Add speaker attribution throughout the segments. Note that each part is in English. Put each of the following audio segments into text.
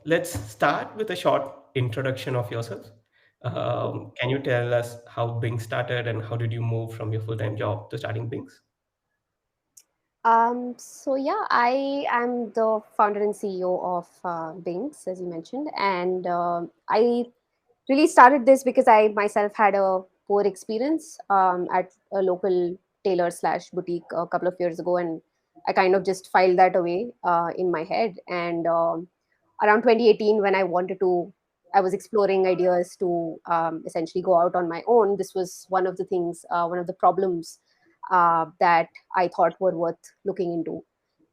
Speaker 1: let's start with a short introduction of yourself. Can you tell us how Bing started and how did you move from your full-time job to starting Bings?
Speaker 2: So yeah, I am the founder and CEO of Bings, as you mentioned, and I really started this because I myself had a poor experience at a local tailor slash boutique a couple of years ago, and I kind of just filed that away in my head. And around 2018, when I was exploring ideas to essentially go out on my own. This was one of the things, one of the problems that I thought were worth looking into.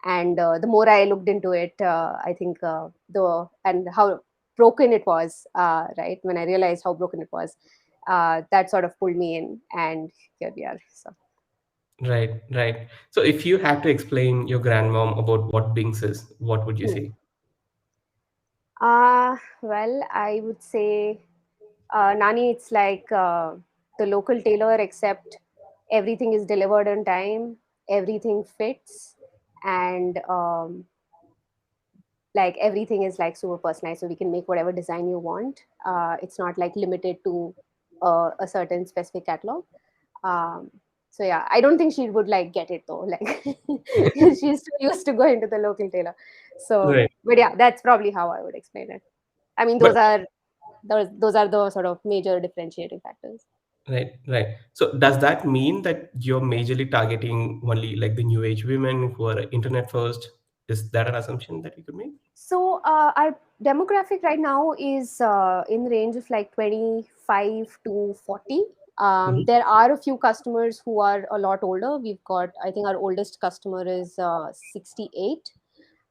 Speaker 2: And the more I looked into it, I think the and how broken it was, right? When I realized how broken it was, that sort of pulled me in, and here we are. So,
Speaker 1: Right, right. So if you had to explain your grandmom about what Bings is, what would you
Speaker 2: hmm.
Speaker 1: say?
Speaker 2: Well, I would say, Nani, it's like the local tailor, except everything is delivered on time, everything fits, and like everything is like super personalized, so we can make whatever design you want. It's not like limited to a certain specific catalog. um so yeah, I don't think she would like get it though, like she's too used to going to the local tailor. So
Speaker 1: Right.
Speaker 2: but yeah, that's probably how I would explain it. I mean,
Speaker 1: But
Speaker 2: those are the sort of major differentiating factors.
Speaker 1: right, right. So does that mean that you're majorly targeting only like the new age women who are internet first? Is that an assumption that we could make?
Speaker 2: So our demographic right now is in the range of like 25 to 40.
Speaker 1: Mhm.
Speaker 2: There are a few customers who are a lot older. We've got, I think our oldest customer is 68.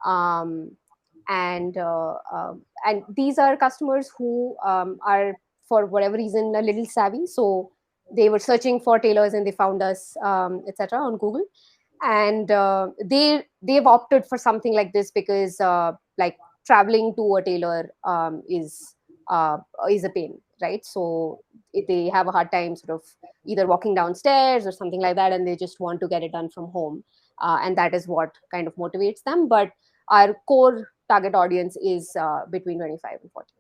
Speaker 2: Um, and these are customers who are, for whatever reason, a little savvy. So they were searching for tailors and they found us, etc., on Google. And they've opted for something like this because like traveling to a tailor uh, is a pain, right? So they have a hard time sort of either walking downstairs or something like that, and they just want to get it done from home. And that is what kind of motivates them. But our core target audience is between 25 and 40.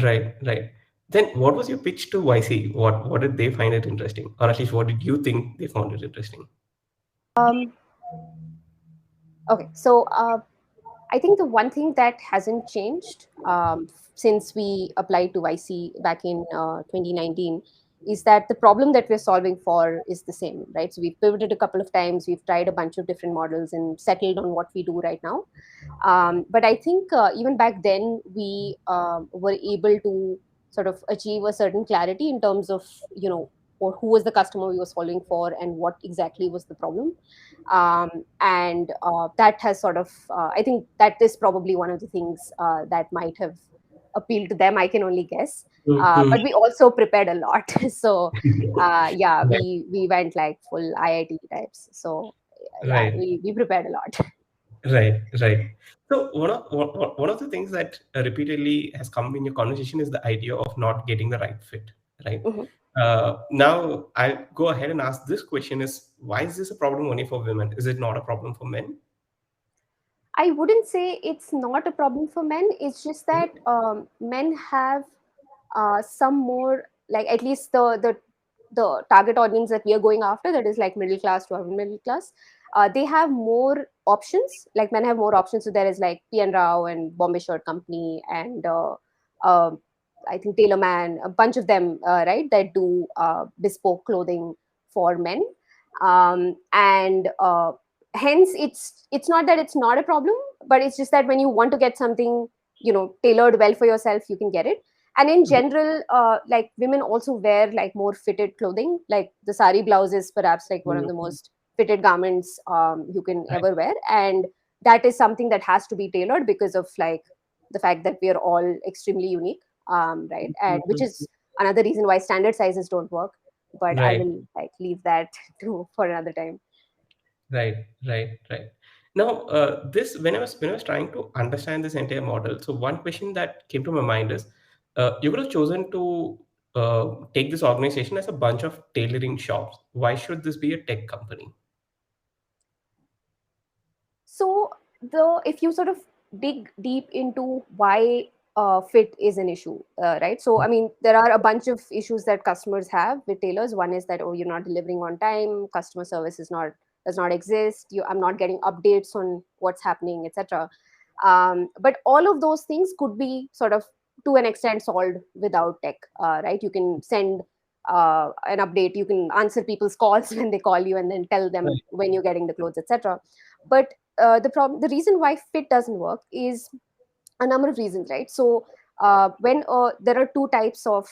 Speaker 1: Right, right. Then what was your pitch to YC? What did they find it interesting? Or at least what did you think they found it interesting?
Speaker 2: um, okay, so I think the one thing that hasn't changed since we applied to YC back in 2019 is that the problem that we're solving for is the same, right? So we've pivoted a couple of times, we've tried a bunch of different models and settled on what we do right now. But I think even back then, we were able to sort of achieve a certain clarity in terms of, or who was the customer we were solving for and what exactly was the problem. And that has sort of, I think that is probably one of the things that might have appealed to them. I can only guess.
Speaker 1: Mhm.
Speaker 2: But we also prepared a lot. So yeah,
Speaker 1: Right,
Speaker 2: we went like full IIT types. So yeah,
Speaker 1: right.
Speaker 2: we prepared a lot.
Speaker 1: Right, right. So one of the things that repeatedly has come in your conversation is the idea of not getting the right fit, right? Now I'll go ahead and ask this question: is why is this a problem only for women? Is it not a problem for men?
Speaker 2: I wouldn't say it's not a problem for men. It's just that
Speaker 1: Mhm.
Speaker 2: men have some more, like at least the target audience that we are going after, that is like middle class to upper middle class. They have more options. Like men have more options. So there is like P and Rao and Bombay Shirt Company and uh, I think Tailor Man, a bunch of them, right, that do bespoke clothing for men. And hence it's not that it's not a problem, but it's just that when you want to get something, tailored well for yourself, you can get it. And in general, like women also wear like more fitted clothing, like the sari blouse is perhaps like one of the
Speaker 1: Mhm.
Speaker 2: most fitted garments you can ever wear. And that is something that has to be tailored because of like the fact that we are all extremely unique, right? And which
Speaker 1: Mhm.
Speaker 2: is another reason why standard sizes don't work. But I
Speaker 1: Right,
Speaker 2: will like leave that to for another time.
Speaker 1: right, right, right. Now, this when I was trying to understand this entire model, so one question that came to my mind is, you could have chosen to take this organization as a bunch of tailoring shops. Why should this be a tech company?
Speaker 2: So the if you sort of dig deep into why fit is an issue, right? So, I mean, there are a bunch of issues that customers have with tailors. One is that, oh, you're not delivering on time, customer service is not does not exist. I'm not getting updates on what's happening, etc. But all of those things could be sort of to an extent solved without tech, right? You can send an update, you can answer people's calls when they call you, and then tell them
Speaker 1: Right.
Speaker 2: when you're getting the clothes, etc. But the reason why fit doesn't work is a number of reasons, right? So when there are two types of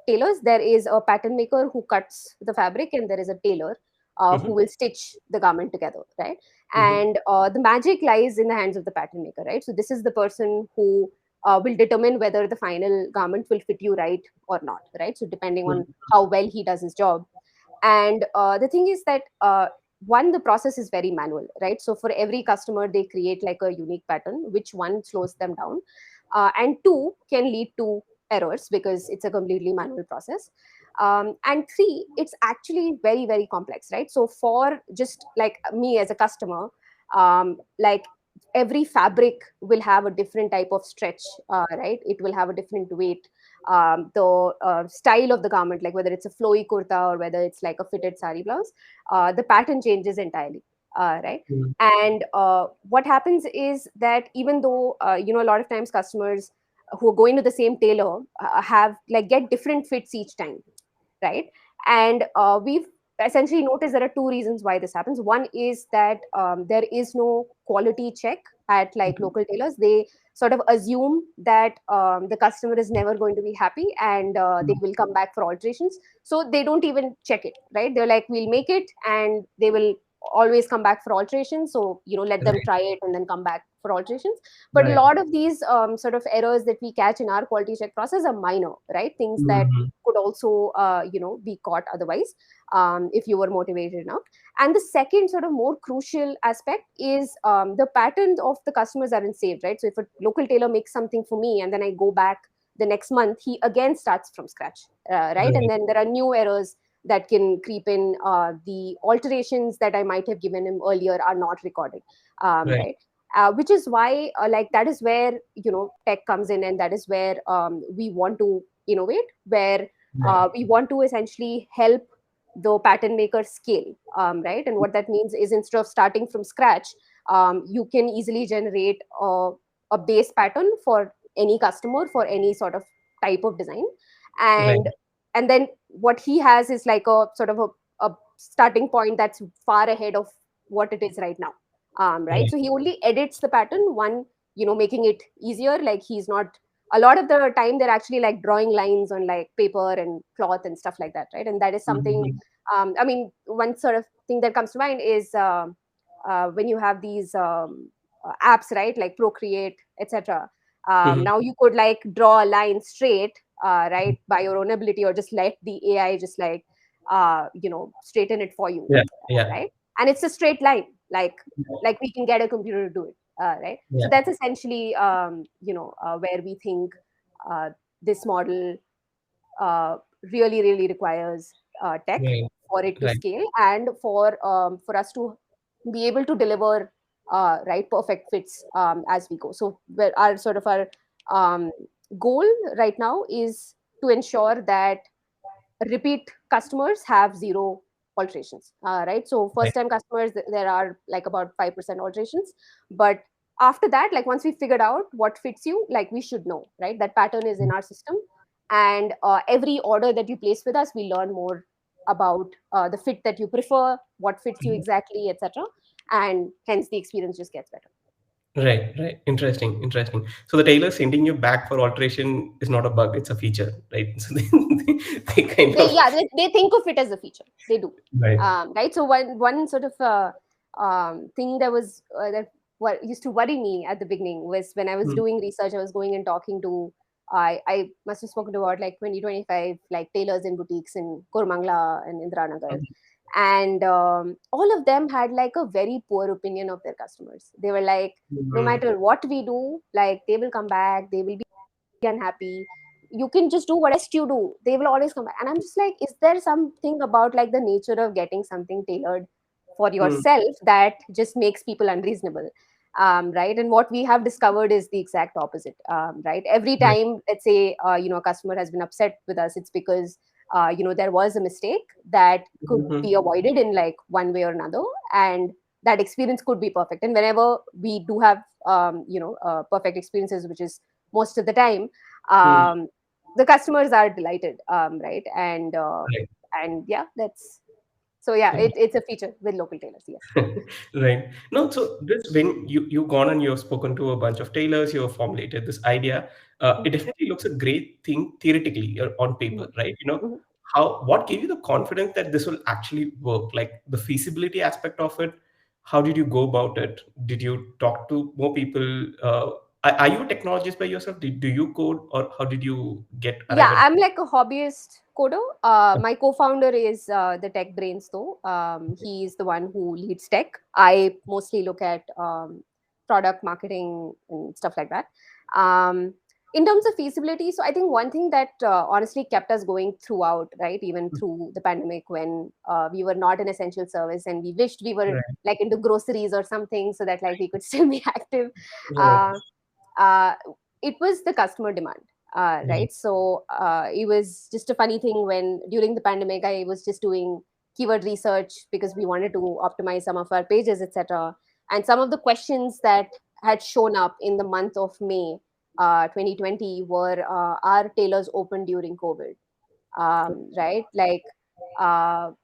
Speaker 2: tailors. There is a pattern maker who cuts the fabric, and there is a tailor who
Speaker 1: Mhm.
Speaker 2: will stitch the garment together, right?
Speaker 1: Mhm.
Speaker 2: And the magic lies in the hands of the pattern maker, right? So this is the person who will determine whether the final garment will fit you right or not, right? So depending on
Speaker 1: Mhm.
Speaker 2: how well he does his job. And the thing is that one, the process is very manual, right? So for every customer they create like a unique pattern, which one slows them down, and two can lead to errors because it's a completely manual process. And three, it's actually very very complex, right? So for just like me as a customer, like every fabric will have a different type of stretch, right? It will have a different weight. The style of the garment, like whether it's a flowy kurta or whether it's like a fitted sari blouse, the pattern changes entirely, right?
Speaker 1: Mhm.
Speaker 2: And what happens is that even though a lot of times customers who are going to the same tailor have like get different fits each time, right? And we've essentially noticed there are two reasons why this happens. One is that there is no quality check at like
Speaker 1: Mhm.
Speaker 2: local tailors. They sort of assume that the customer is never going to be happy, and they
Speaker 1: Mhm.
Speaker 2: will come back for alterations. So they don't even check it, right? They're like, we'll make it, and they will always come back for alterations. So let them
Speaker 1: Right.
Speaker 2: try it and then come back for alterations. But a
Speaker 1: Right.
Speaker 2: lot of these sort of errors that we catch in our quality check process are minor, right? Things that
Speaker 1: Mhm.
Speaker 2: could also be caught otherwise, if you were motivated enough. And the second sort of more crucial aspect is the patterns of the customers aren't saved, right? So if a local tailor makes something for me and then I go back the next month, he again starts from scratch, right? And
Speaker 1: Right.
Speaker 2: then there are new errors that can creep in. The alterations that I might have given him earlier are not recorded,
Speaker 1: Right.
Speaker 2: right? Which is why like that is where tech comes in, and that is where we want to innovate, where
Speaker 1: Right.
Speaker 2: we want to essentially help the pattern maker scale, right? And what that means is instead of starting from scratch, you can easily generate a base pattern for any customer for any sort of type of design.
Speaker 1: Right.
Speaker 2: And then what he has is like a sort of a starting point that's far ahead of what it is right now, right?
Speaker 1: Right.
Speaker 2: So he only edits the pattern, one, making it easier. Like he's not, a lot of the time they're actually like drawing lines on like paper and cloth and stuff like that, right? And that is something,
Speaker 1: Mhm.
Speaker 2: I mean, one sort of thing that comes to mind is when you have these apps, right, like Procreate, etc.
Speaker 1: Mhm.
Speaker 2: Now you could like draw a line straight, right, by your own ability, or just let the AI just like straighten it for you,
Speaker 1: Yeah. Yeah.
Speaker 2: right? And it's a straight line, like we can get a computer to do it, right? So
Speaker 1: Yeah.
Speaker 2: that's essentially where we think this model really really requires tech
Speaker 1: Right.
Speaker 2: for it to
Speaker 1: Right.
Speaker 2: scale, and for us to be able to deliver right perfect fits as we go. So where our sort of our um, goal right now is to ensure that repeat customers have zero alterations, right? So
Speaker 1: Right.
Speaker 2: first time customers, there are like about 5% alterations. But after that, like once we figured out what fits you, like we should know, right, that pattern is in our system. And every order that you place with us, we learn more about the fit that you prefer, what fits you
Speaker 1: Mhm.
Speaker 2: exactly, etc. And hence the experience just gets better.
Speaker 1: Right, right. Interesting, interesting. So the tailor sending you back for alteration is not a bug; it's a feature, right? So they kind
Speaker 2: They,
Speaker 1: of
Speaker 2: yeah, they think of it as a feature, they do.
Speaker 1: right.
Speaker 2: Right, so one sort of thing that was that what used to worry me at the beginning was when I was
Speaker 1: Mm,
Speaker 2: doing research, I was going and talking to, I must have spoken to about like 20-25 like tailors in boutiques in Kurmangla and Indranagar.
Speaker 1: mhm,
Speaker 2: And all of them had like a very poor opinion of their customers. They were like, no
Speaker 1: mhm,
Speaker 2: matter what we do, like they will come back, they will be unhappy. You can just do what you do, they will always come back. And I'm just like, is there something about like the nature of getting something tailored for
Speaker 1: mm,
Speaker 2: yourself that just makes people unreasonable? right? And what we have discovered is the exact opposite, right? Every
Speaker 1: Right.
Speaker 2: time, let's say, a customer has been upset with us, it's because there was a mistake that could be
Speaker 1: Mhm.
Speaker 2: avoided in like one way or another, and that experience could be perfect. And whenever we do have perfect experiences, which is most of the time,
Speaker 1: Hmm.
Speaker 2: um, the customers are delighted, right?
Speaker 1: Right.
Speaker 2: And yeah, that's so yeah, it's a feature with local tailors, yes.
Speaker 1: Right. No, so this when you've gone and you've spoken to a bunch of tailors, you've formulated this idea. It
Speaker 2: Mhm,
Speaker 1: definitely looks a great thing theoretically on paper,
Speaker 2: mhm,
Speaker 1: right?
Speaker 2: mhm.
Speaker 1: How what gave you the confidence that this will actually work? Like the feasibility aspect of it. How did you go about it? Did you talk to more people? Are you a technologist by yourself? Do you code, or how did you get arrive
Speaker 2: Yeah,
Speaker 1: at?
Speaker 2: I'm like a hobbyist coder. My co-founder is the tech brains, though. He's the one who leads tech. I mostly look at product marketing and stuff like that. Um, in terms of feasibility, so I think one thing that honestly kept us going throughout, right, even through the pandemic when we were not an essential service and we wished we were
Speaker 1: Right.
Speaker 2: like into groceries or something so that like we could still be active.
Speaker 1: Right.
Speaker 2: Uh, uh, it was the customer demand,
Speaker 1: Right.
Speaker 2: right? So it was just a funny thing when during the pandemic I was just doing keyword research because we wanted to optimize some of our pages, etc. And some of the questions that had shown up in the month of May 2020 were, are tailors open during COVID? Right? Like,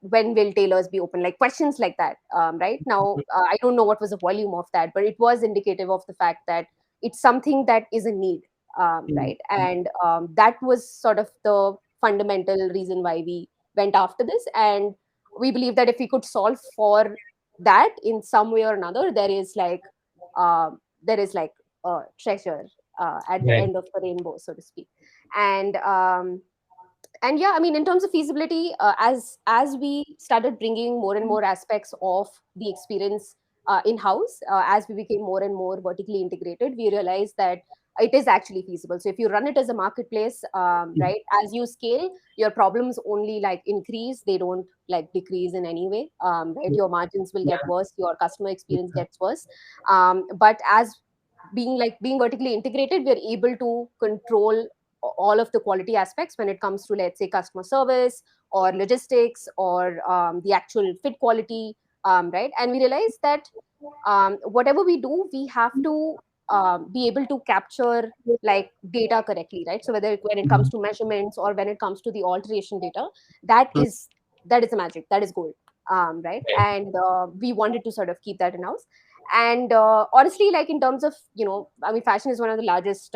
Speaker 2: when will tailors be open? Like questions like that. Right now, I don't know what was the volume of that, but it was indicative of the fact that it's something that is a need,
Speaker 1: Mm.
Speaker 2: right? And that was sort of the fundamental reason why we went after this. And we believe that if we could solve for that in some way or another, there is like a treasure at the
Speaker 1: Right.
Speaker 2: end of the rainbow, so to speak. And yeah, I mean, in terms of feasibility, as we started bringing more and more aspects of the experience in house, as we became more and more vertically integrated, we realized that it is actually feasible. So if you run it as a marketplace,
Speaker 1: Mm.
Speaker 2: right, as you scale, your problems only like increase, they don't like decrease in any way, right? Your margins will get
Speaker 1: Yeah.
Speaker 2: worse, your customer experience gets worse, but as being vertically integrated, we're able to control all of the quality aspects when it comes to, let's say, customer service or logistics or the actual fit quality, right? And we realize that whatever we do, we have to be able to capture like data correctly, right? So whether when it comes
Speaker 1: Mhm.
Speaker 2: to measurements or when it comes to the alteration data, that
Speaker 1: Mm.
Speaker 2: is that is the magic, that is gold, right?
Speaker 1: Right.
Speaker 2: And we wanted to sort of keep that in house. And honestly, like in terms of, I mean, fashion is one of the largest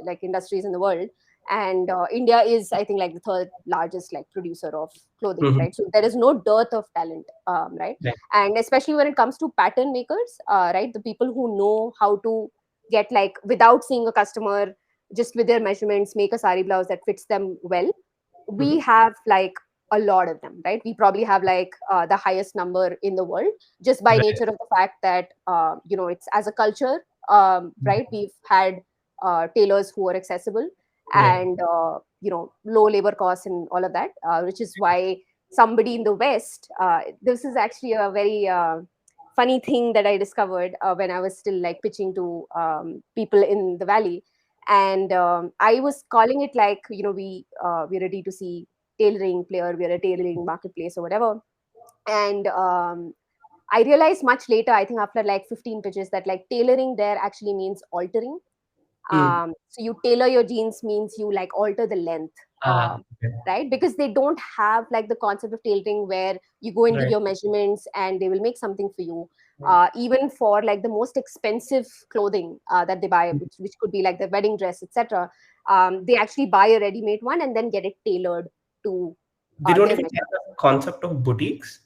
Speaker 2: like industries in the world, and India is, I think, like the third largest like producer of clothing,
Speaker 1: Mhm.
Speaker 2: right? So there is no dearth of talent, right?
Speaker 1: Right.
Speaker 2: And especially when it comes to pattern makers, right, the people who know how to get, like, without seeing a customer, just with their measurements, make a sari blouse that fits them well. We
Speaker 1: Mhm.
Speaker 2: have like a lot of them, right? We probably have like the highest number in the world, just by
Speaker 1: Right.
Speaker 2: nature of the fact that it's as a culture, right? We've had tailors who are accessible
Speaker 1: Right.
Speaker 2: and low labor costs and all of that, which is why somebody in the West, this is actually a very funny thing that I discovered when I was still like pitching to people in the valley. And I was calling it like, we're a D2C tailoring player, we're a tailoring marketplace or whatever. And I realized much later, I think after like 15 pitches, that like tailoring there actually means altering.
Speaker 1: Mm.
Speaker 2: So you tailor your jeans means you like alter the length,
Speaker 1: Okay.
Speaker 2: right? Because they don't have like the concept of tailoring where you go and give
Speaker 1: Right.
Speaker 2: your measurements and they will make something for you.
Speaker 1: Right.
Speaker 2: Even for like the most expensive clothing that they buy, which could be like the wedding dress, etc., they actually buy a ready-made one and then get it tailored to
Speaker 1: They don't
Speaker 2: their
Speaker 1: even have
Speaker 2: measurements.
Speaker 1: the concept of boutiques.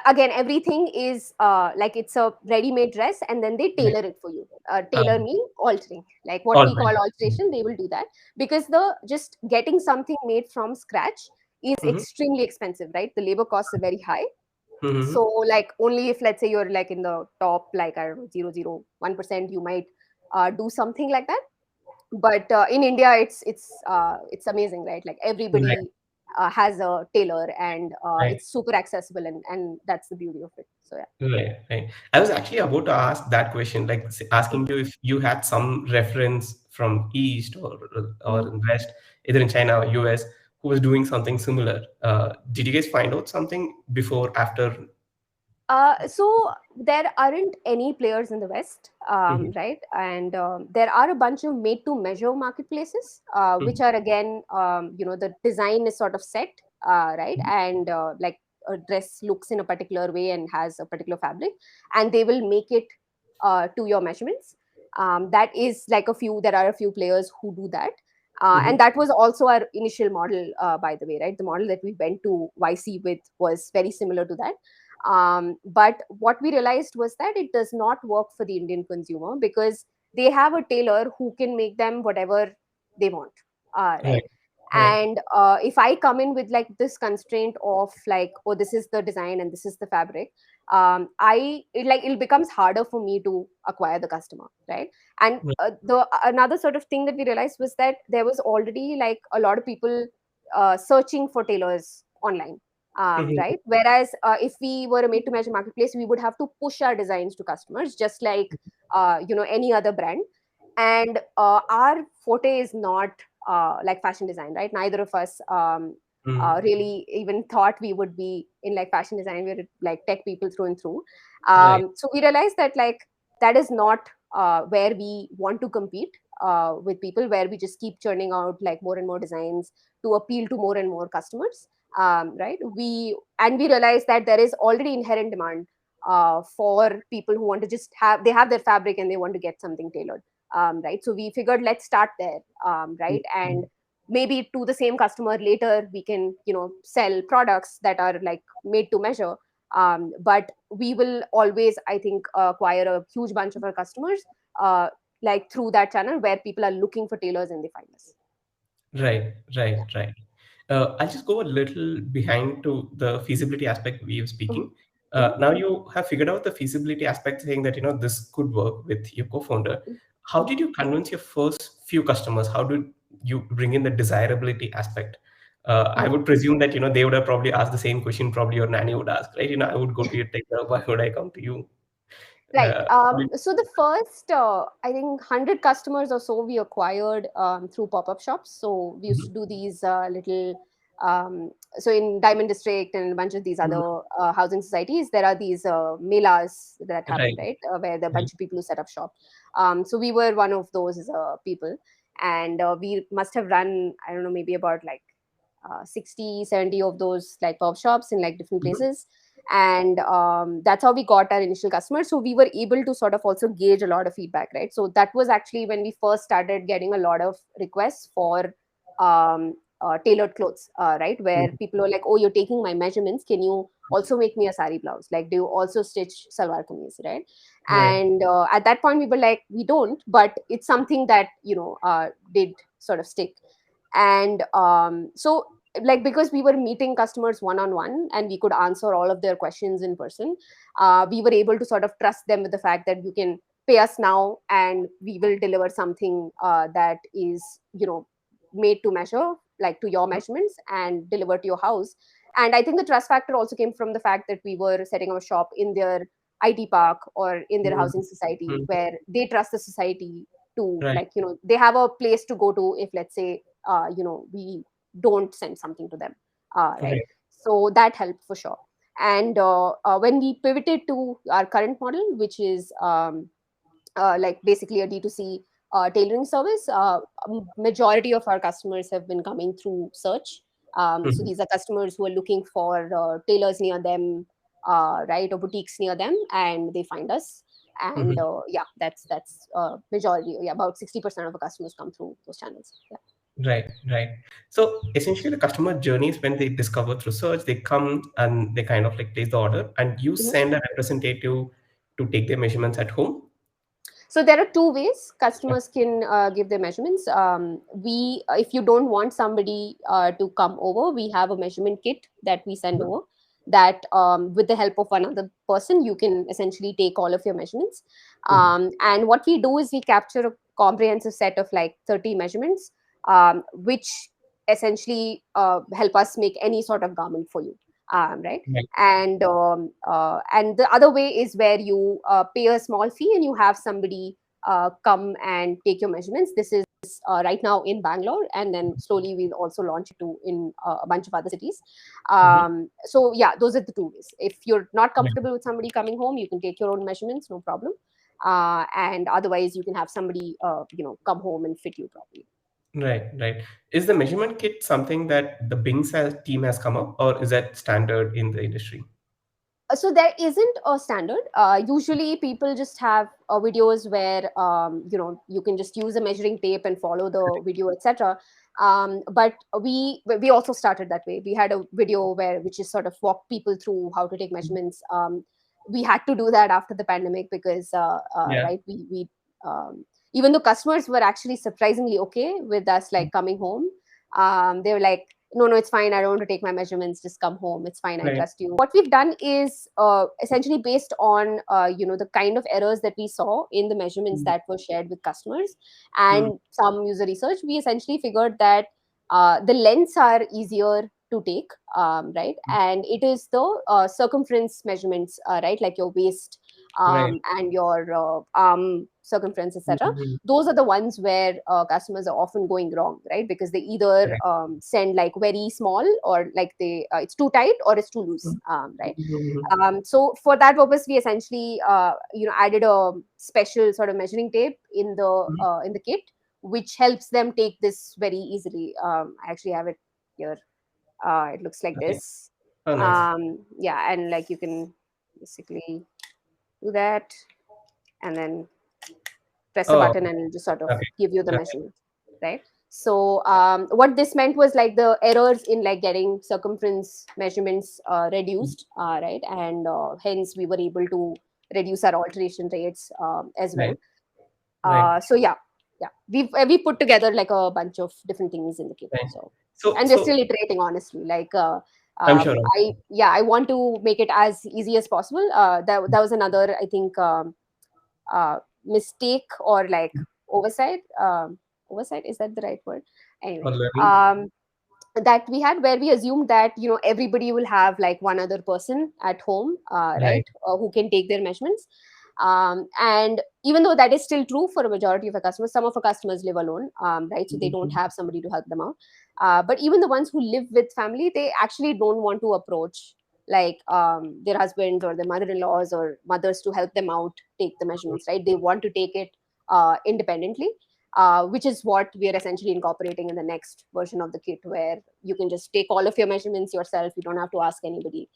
Speaker 2: Again, everything is like it's a ready-made dress and then they
Speaker 1: Right.
Speaker 2: tailor it for you.
Speaker 1: Ah,
Speaker 2: Tailor mean altering, like what
Speaker 1: all
Speaker 2: we call
Speaker 1: right.
Speaker 2: alteration, they will do that, because the just getting something made from scratch is
Speaker 1: Mhm.
Speaker 2: extremely expensive, right? The labor costs are very high. So
Speaker 1: Mhm.
Speaker 2: like only if, let's say, you're like in the top, like, I don't know, 0.01%, you might do something like that. But in India, it's amazing, right? Like
Speaker 1: Right.
Speaker 2: everybody, has a tailor, and
Speaker 1: Right.
Speaker 2: it's super accessible, and that's the beauty of it. So yeah.
Speaker 1: Right, right. I was actually about to ask that question, like asking you if you had some reference from East or
Speaker 2: Mhm.
Speaker 1: in West, either in China or US, who was doing something similar. Did you guys find out something before, after?
Speaker 2: So there aren't any players in the West,
Speaker 1: Mhm,
Speaker 2: right? And there are a bunch of made-to-measure marketplaces, which
Speaker 1: mhm,
Speaker 2: are again, the design is sort of set, right?
Speaker 1: mhm,
Speaker 2: And like a dress looks in a particular way and has a particular fabric, and they will make it to your measurements. That is like a few. There are a few players who do that. And
Speaker 1: mhm,
Speaker 2: that was also our initial model, by the way, right? The model that we went to YC with was very similar to that. But what we realized was that it does not work for the Indian consumer because they have a tailor who can make them whatever they want, right?
Speaker 1: right, right.
Speaker 2: And if I come in with like this constraint of like, oh, this is the design and this is the fabric, it becomes harder for me to acquire the customer, right? And
Speaker 1: Right.
Speaker 2: the another sort of thing that we realized was that there was already like a lot of people searching for tailors online,
Speaker 1: Mhm,
Speaker 2: right? Whereas if we were a made to measure marketplace, we would have to push our designs to customers just like any other brand. And our forte is not like fashion design, right? Neither of us
Speaker 1: mhm,
Speaker 2: really even thought we would be in like fashion design. We're like tech people through and through.
Speaker 1: right.
Speaker 2: So we realized that like that is not where we want to compete with people, where we just keep churning out like more and more designs to appeal to more and more customers, right? We realize that there is already inherent demand for people who want to just have their fabric and they want to get something tailored, right? So we figured let's start there, right? And
Speaker 1: Mhm,
Speaker 2: maybe to the same customer later we can sell products that are like made to measure, but we will always, I think, acquire a huge bunch of our customers uh, like through that channel where people are looking for tailors and they find us.
Speaker 1: right, right,
Speaker 2: Yeah.
Speaker 1: right. I'll just go a little behind to the feasibility aspect we were
Speaker 2: Mhm.
Speaker 1: speaking.
Speaker 2: Mhm.
Speaker 1: Now you have figured out the feasibility aspect, saying that this could work with your co-founder. How
Speaker 2: Mhm.
Speaker 1: did you convince your first few customers? How did you bring in the desirability aspect? I
Speaker 2: Mhm.
Speaker 1: would presume that they would have probably asked the same question probably your nanny would ask, right? I would go to your tailor. Why would I come to you?
Speaker 2: Right.
Speaker 1: How did-
Speaker 2: So the first, I think, 100 customers or so we acquired through pop-up shops. So we used to
Speaker 1: Mhm,
Speaker 2: do these little. So in Diamond District and a bunch of these
Speaker 1: mhm.
Speaker 2: other housing societies, there are these melas that happen,
Speaker 1: Right,
Speaker 2: right? Where there are a
Speaker 1: right.
Speaker 2: bunch of people who set up shop. So we were one of those people, and we must have run, I don't know, maybe about like 60, 70 of those like pop shops in like different
Speaker 1: Mhm,
Speaker 2: places. And that's how we got our initial customers. So we were able to sort of also gauge a lot of feedback, right? So that was actually when we first started getting a lot of requests for tailored clothes, right? Where
Speaker 1: mhm.
Speaker 2: people were like, oh, you're taking my measurements, can you also make me a sari blouse? Like, do you also stitch salwar kameez, right?
Speaker 1: Right.
Speaker 2: And at that point we were like, we don't, but it's something that did sort of stick. And so like because we were meeting customers one on one and we could answer all of their questions in person, we were able to sort of trust them with the fact that you can pay us now and we will deliver something that is made to measure, like to your measurements, and deliver to your house. And I think the trust factor also came from the fact that we were setting up a shop in their IT park or in their
Speaker 1: Mhm,
Speaker 2: housing society
Speaker 1: mhm.
Speaker 2: where they trust the society to,
Speaker 1: Right,
Speaker 2: like, they have a place to go to if, let's say, we don't send something to them, right?
Speaker 1: right.
Speaker 2: So that helped for sure. And when we pivoted to our current model, which is like basically a D2C tailoring service, majority of our customers have been coming through search. So
Speaker 1: Mhm,
Speaker 2: these are customers who are looking for tailors near them, right, or boutiques near them, and they find us. And
Speaker 1: mhm.
Speaker 2: yeah, that's majority. Yeah, about 60% of our customers come through those channels. Yeah.
Speaker 1: Right, right. So essentially, the customer journeys when they discover through search, they come and they kind of like place the order, and you
Speaker 2: Mhm.
Speaker 1: send a representative to take their measurements at home.
Speaker 2: So there are two ways
Speaker 1: Okay.
Speaker 2: customers can give their measurements. If you don't want somebody to come over, we have a measurement kit that we send
Speaker 1: Mhm,
Speaker 2: over. That with the help of another person, you can essentially take all of your measurements.
Speaker 1: mhm,
Speaker 2: And what we do is we capture a comprehensive set of like 30 measurements, which essentially help us make any sort of garment for you, right?
Speaker 1: Right.
Speaker 2: And the other way is where you pay a small fee and you have somebody come and take your measurements. This is right now in Bangalore, and then slowly we'll also launch it to in a bunch of other cities.
Speaker 1: Mhm.
Speaker 2: So yeah, those are the two ways. If you're not
Speaker 1: Right.
Speaker 2: comfortable with somebody coming home, you can take your own measurements, no problem. And otherwise, you can have somebody come home and fit you properly.
Speaker 1: Right, right. Is the measurement kit something that the team has come up, or is that standard in the industry?
Speaker 2: So there isn't a standard. Usually people just have videos where you can just use a measuring tape and follow the video, etc. But we also started that way. We had a video where which is sort of walk people through how to take measurements. We had to do that after the pandemic because
Speaker 1: Yeah.
Speaker 2: right, we even though customers were actually surprisingly okay with us like coming home, they were like, no, no, it's fine, I don't want to take my measurements, just come home, it's fine, I
Speaker 1: Right.
Speaker 2: trust you. What we've done is essentially based on the kind of errors that we saw in the measurements
Speaker 1: Mhm.
Speaker 2: that were shared with customers
Speaker 1: Mhm.
Speaker 2: and some user research, we essentially figured that the lengths are easier to take, right? And it is the circumference measurements, right, like your waist
Speaker 1: Right.
Speaker 2: and your arm circumference, etc.
Speaker 1: Mhm.
Speaker 2: Those are the ones where customers are often going wrong, right? Because they either
Speaker 1: Right.
Speaker 2: send like very small, or like they it's too tight or it's too loose,
Speaker 1: Mhm.
Speaker 2: right?
Speaker 1: Mhm.
Speaker 2: So for that purpose, we essentially added a special sort of measuring tape
Speaker 1: Mhm.
Speaker 2: in the kit, which helps them take this very easily. I actually have it here. It looks like
Speaker 1: Okay.
Speaker 2: this.
Speaker 1: Oh, nice.
Speaker 2: Yeah, and like you can basically do that, and then press a
Speaker 1: Oh,
Speaker 2: button and just sort of
Speaker 1: okay.
Speaker 2: give you the
Speaker 1: Okay.
Speaker 2: measurement, right? So what this meant was like the errors in like getting circumference measurements reduced, right? And hence we were able to reduce our alteration rates as well.
Speaker 1: Right. Right.
Speaker 2: So yeah, yeah, we put together like a bunch of different things in the kit.
Speaker 1: Right.
Speaker 2: So
Speaker 1: So,
Speaker 2: and we're
Speaker 1: so
Speaker 2: still iterating, honestly. Like
Speaker 1: I'm sure.
Speaker 2: I want to make it as easy as possible. That was another, I think, mistake or like oversight. Oversight, is that the right word? Anyway,
Speaker 1: For learning.
Speaker 2: um, that we had, where we assumed that everybody will have like one other person at home, right,
Speaker 1: Right.
Speaker 2: who can take their measurements. And even though that is still true for a majority of our customers, some of our customers live alone, right, so they don't
Speaker 1: Mhm.
Speaker 2: have somebody to help them out. But even the ones who live with family, they actually don't want to approach like their husbands or their mother-in-laws or mothers to help them out take the measurements, right? They want to take it independently, which is what we are essentially incorporating in the next version of the kit, where you can just take all of your measurements yourself. You don't have to ask anybody.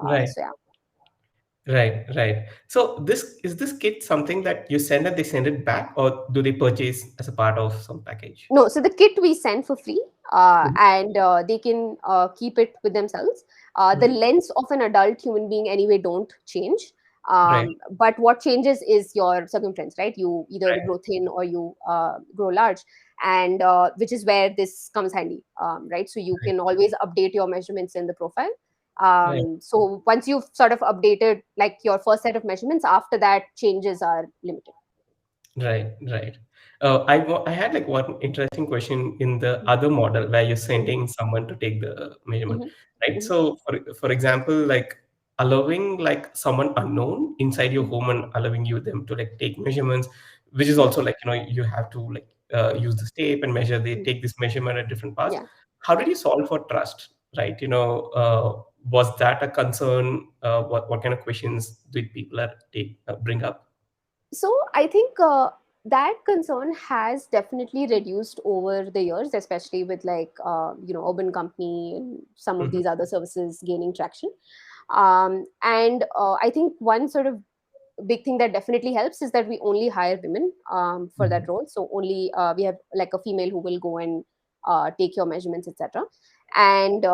Speaker 1: Right.
Speaker 2: So yeah.
Speaker 1: Right. Right. So this kit something that you send and they send it back, or do they purchase as a part of some package?
Speaker 2: No, so the kit we send for free,
Speaker 1: Mhm.
Speaker 2: and they can keep it with themselves. The
Speaker 1: Mhm.
Speaker 2: lengths of an adult human being anyway don't change.
Speaker 1: Right.
Speaker 2: But what changes is your circumference, right? You either
Speaker 1: Right.
Speaker 2: grow thin or you grow large, and which is where this comes handy, right? So you
Speaker 1: Right.
Speaker 2: can always update your measurements in the profile.
Speaker 1: Right.
Speaker 2: So once you've sort of updated like your first set of measurements, after that changes are limited.
Speaker 1: Right, right. I had like one interesting question in the
Speaker 2: Mhm,
Speaker 1: other model where you're
Speaker 2: mhm,
Speaker 1: sending someone to take the measurement,
Speaker 2: mhm,
Speaker 1: right?
Speaker 2: mhm,
Speaker 1: So, for example, like allowing like someone unknown inside your
Speaker 2: mhm,
Speaker 1: home and allowing you them to like take measurements, which is
Speaker 2: mhm,
Speaker 1: also like you have to like use this tape and measure. They
Speaker 2: mhm.
Speaker 1: take this measurement at different parts.
Speaker 2: Yeah.
Speaker 1: How did you solve for trust, right? Was that a concern? What kind of questions did people bring up?
Speaker 2: So I think that concern has definitely reduced over the years, especially with like Urban Company and some of
Speaker 1: Mhm.
Speaker 2: these other services gaining traction. And I think one sort of big thing that definitely helps is that we only hire women for that
Speaker 1: Mhm.
Speaker 2: role. So only we have like a female who will go and take your measurements, etc. And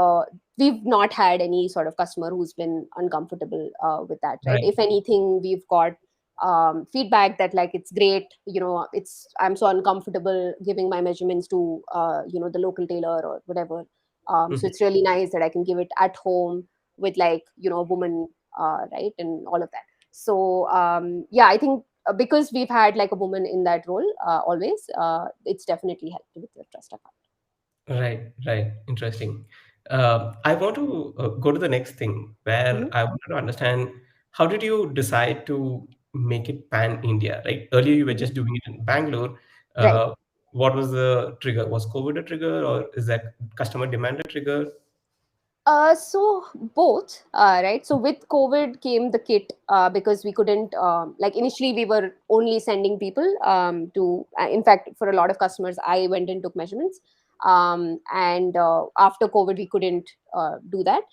Speaker 2: we've not had any sort of customer who's been uncomfortable with that, right?
Speaker 1: Right.
Speaker 2: If anything, we've got feedback that like it's great, it's I'm so uncomfortable giving my measurements to the local tailor or whatever. So
Speaker 1: Mhm.
Speaker 2: it's really nice that I can give it at home with like a woman, right, and all of that. So yeah, I think because we've had like a woman in that role always, it's definitely helped with the trust account.
Speaker 1: Right. Interesting. I want to go to the next thing where
Speaker 2: Mhm.
Speaker 1: I want to understand how did you decide to make it pan-India, right? Earlier you were
Speaker 2: Mhm.
Speaker 1: just doing it in Bangalore.
Speaker 2: Right.
Speaker 1: Uh, what was the trigger? Was COVID a trigger, or is that customer demand a trigger?
Speaker 2: So both, right? So with COVID came the kit because we couldn't, like initially we were only sending people in fact, for a lot of customers, I went and took measurements. And after COVID, we couldn't do that.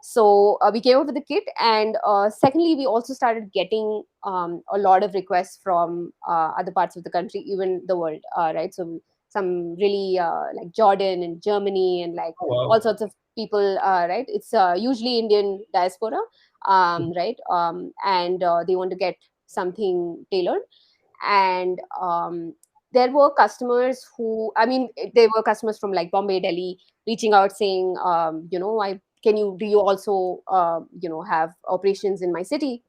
Speaker 2: So we came up with the kit. And secondly, we also started getting a lot of requests from other parts of the country, even the world, right? So some really like Jordan and Germany and like
Speaker 1: Oh,
Speaker 2: all
Speaker 1: wow.
Speaker 2: sorts of people, right? It's usually Indian diaspora, right? And they want to get something tailored. And there were customers who, I mean, there were customers from like Bombay, Delhi, reaching out saying, I can you do you also have operations in my city?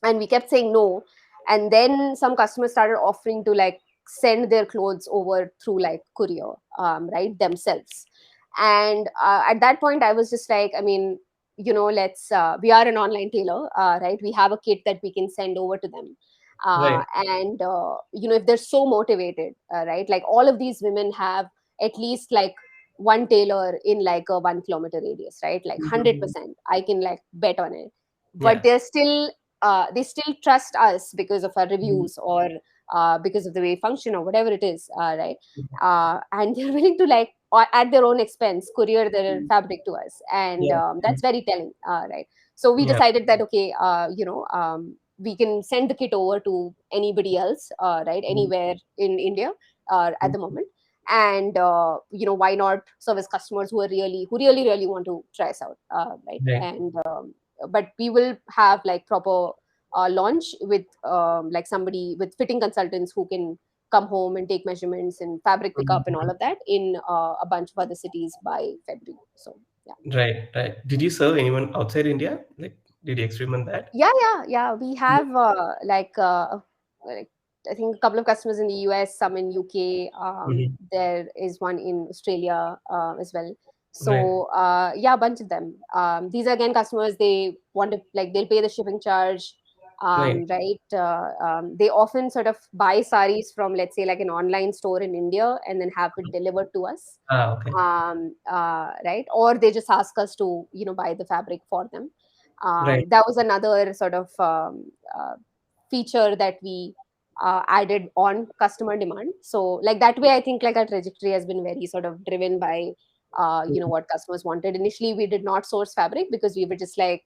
Speaker 2: And we kept saying no. And then some customers started offering to like send their clothes over through like courier, right, themselves. And at that point I was just like, I mean, let's we are an online tailor, right? We have a kit that we can send over to them.
Speaker 1: Right.
Speaker 2: And if they're so motivated, right, like all of these women have at least like one tailor in like a 1 kilometer radius, right? Like
Speaker 1: Mhm.
Speaker 2: 100% I can like bet on it. But
Speaker 1: Yeah.
Speaker 2: they still trust us because of our
Speaker 1: Mhm.
Speaker 2: reviews, or because of the way we function, or whatever it is, right? And they're willing to like, or at their own expense, courier their fabric to us. And
Speaker 1: Yeah.
Speaker 2: that's very telling, right? So we
Speaker 1: Yeah.
Speaker 2: decided that, okay, we can send the kit over to anybody else, right,
Speaker 1: Mhm.
Speaker 2: anywhere in India at the
Speaker 1: Mhm.
Speaker 2: moment. And why not service customers who really really want to try us out, right?
Speaker 1: Right.
Speaker 2: And but we will have like proper launch with like somebody with fitting consultants who can come home and take measurements and fabric pickup and all
Speaker 1: Mhm.
Speaker 2: of that in a bunch of other cities by February. So yeah.
Speaker 1: Right. Did you serve anyone outside India? Like, did you experiment that?
Speaker 2: Yeah. We
Speaker 1: Yeah.
Speaker 2: have like I think a couple of customers in the US, some in UK.
Speaker 1: Mhm.
Speaker 2: There is one in Australia as well.
Speaker 1: Right.
Speaker 2: So yeah, a bunch of them. These are again customers. They want to like they'll pay the shipping charge,
Speaker 1: Right.
Speaker 2: right? They often sort of buy saris from, let's say, like an online store in India and then have it delivered to us,
Speaker 1: Okay.
Speaker 2: right? Or they just ask us to buy the fabric for them.
Speaker 1: Right.
Speaker 2: That was another sort of feature that we added on customer demand. So like that way, I think like our trajectory has been very sort of driven by
Speaker 1: Mhm.
Speaker 2: what customers wanted. Initially we did not source fabric because we were just like,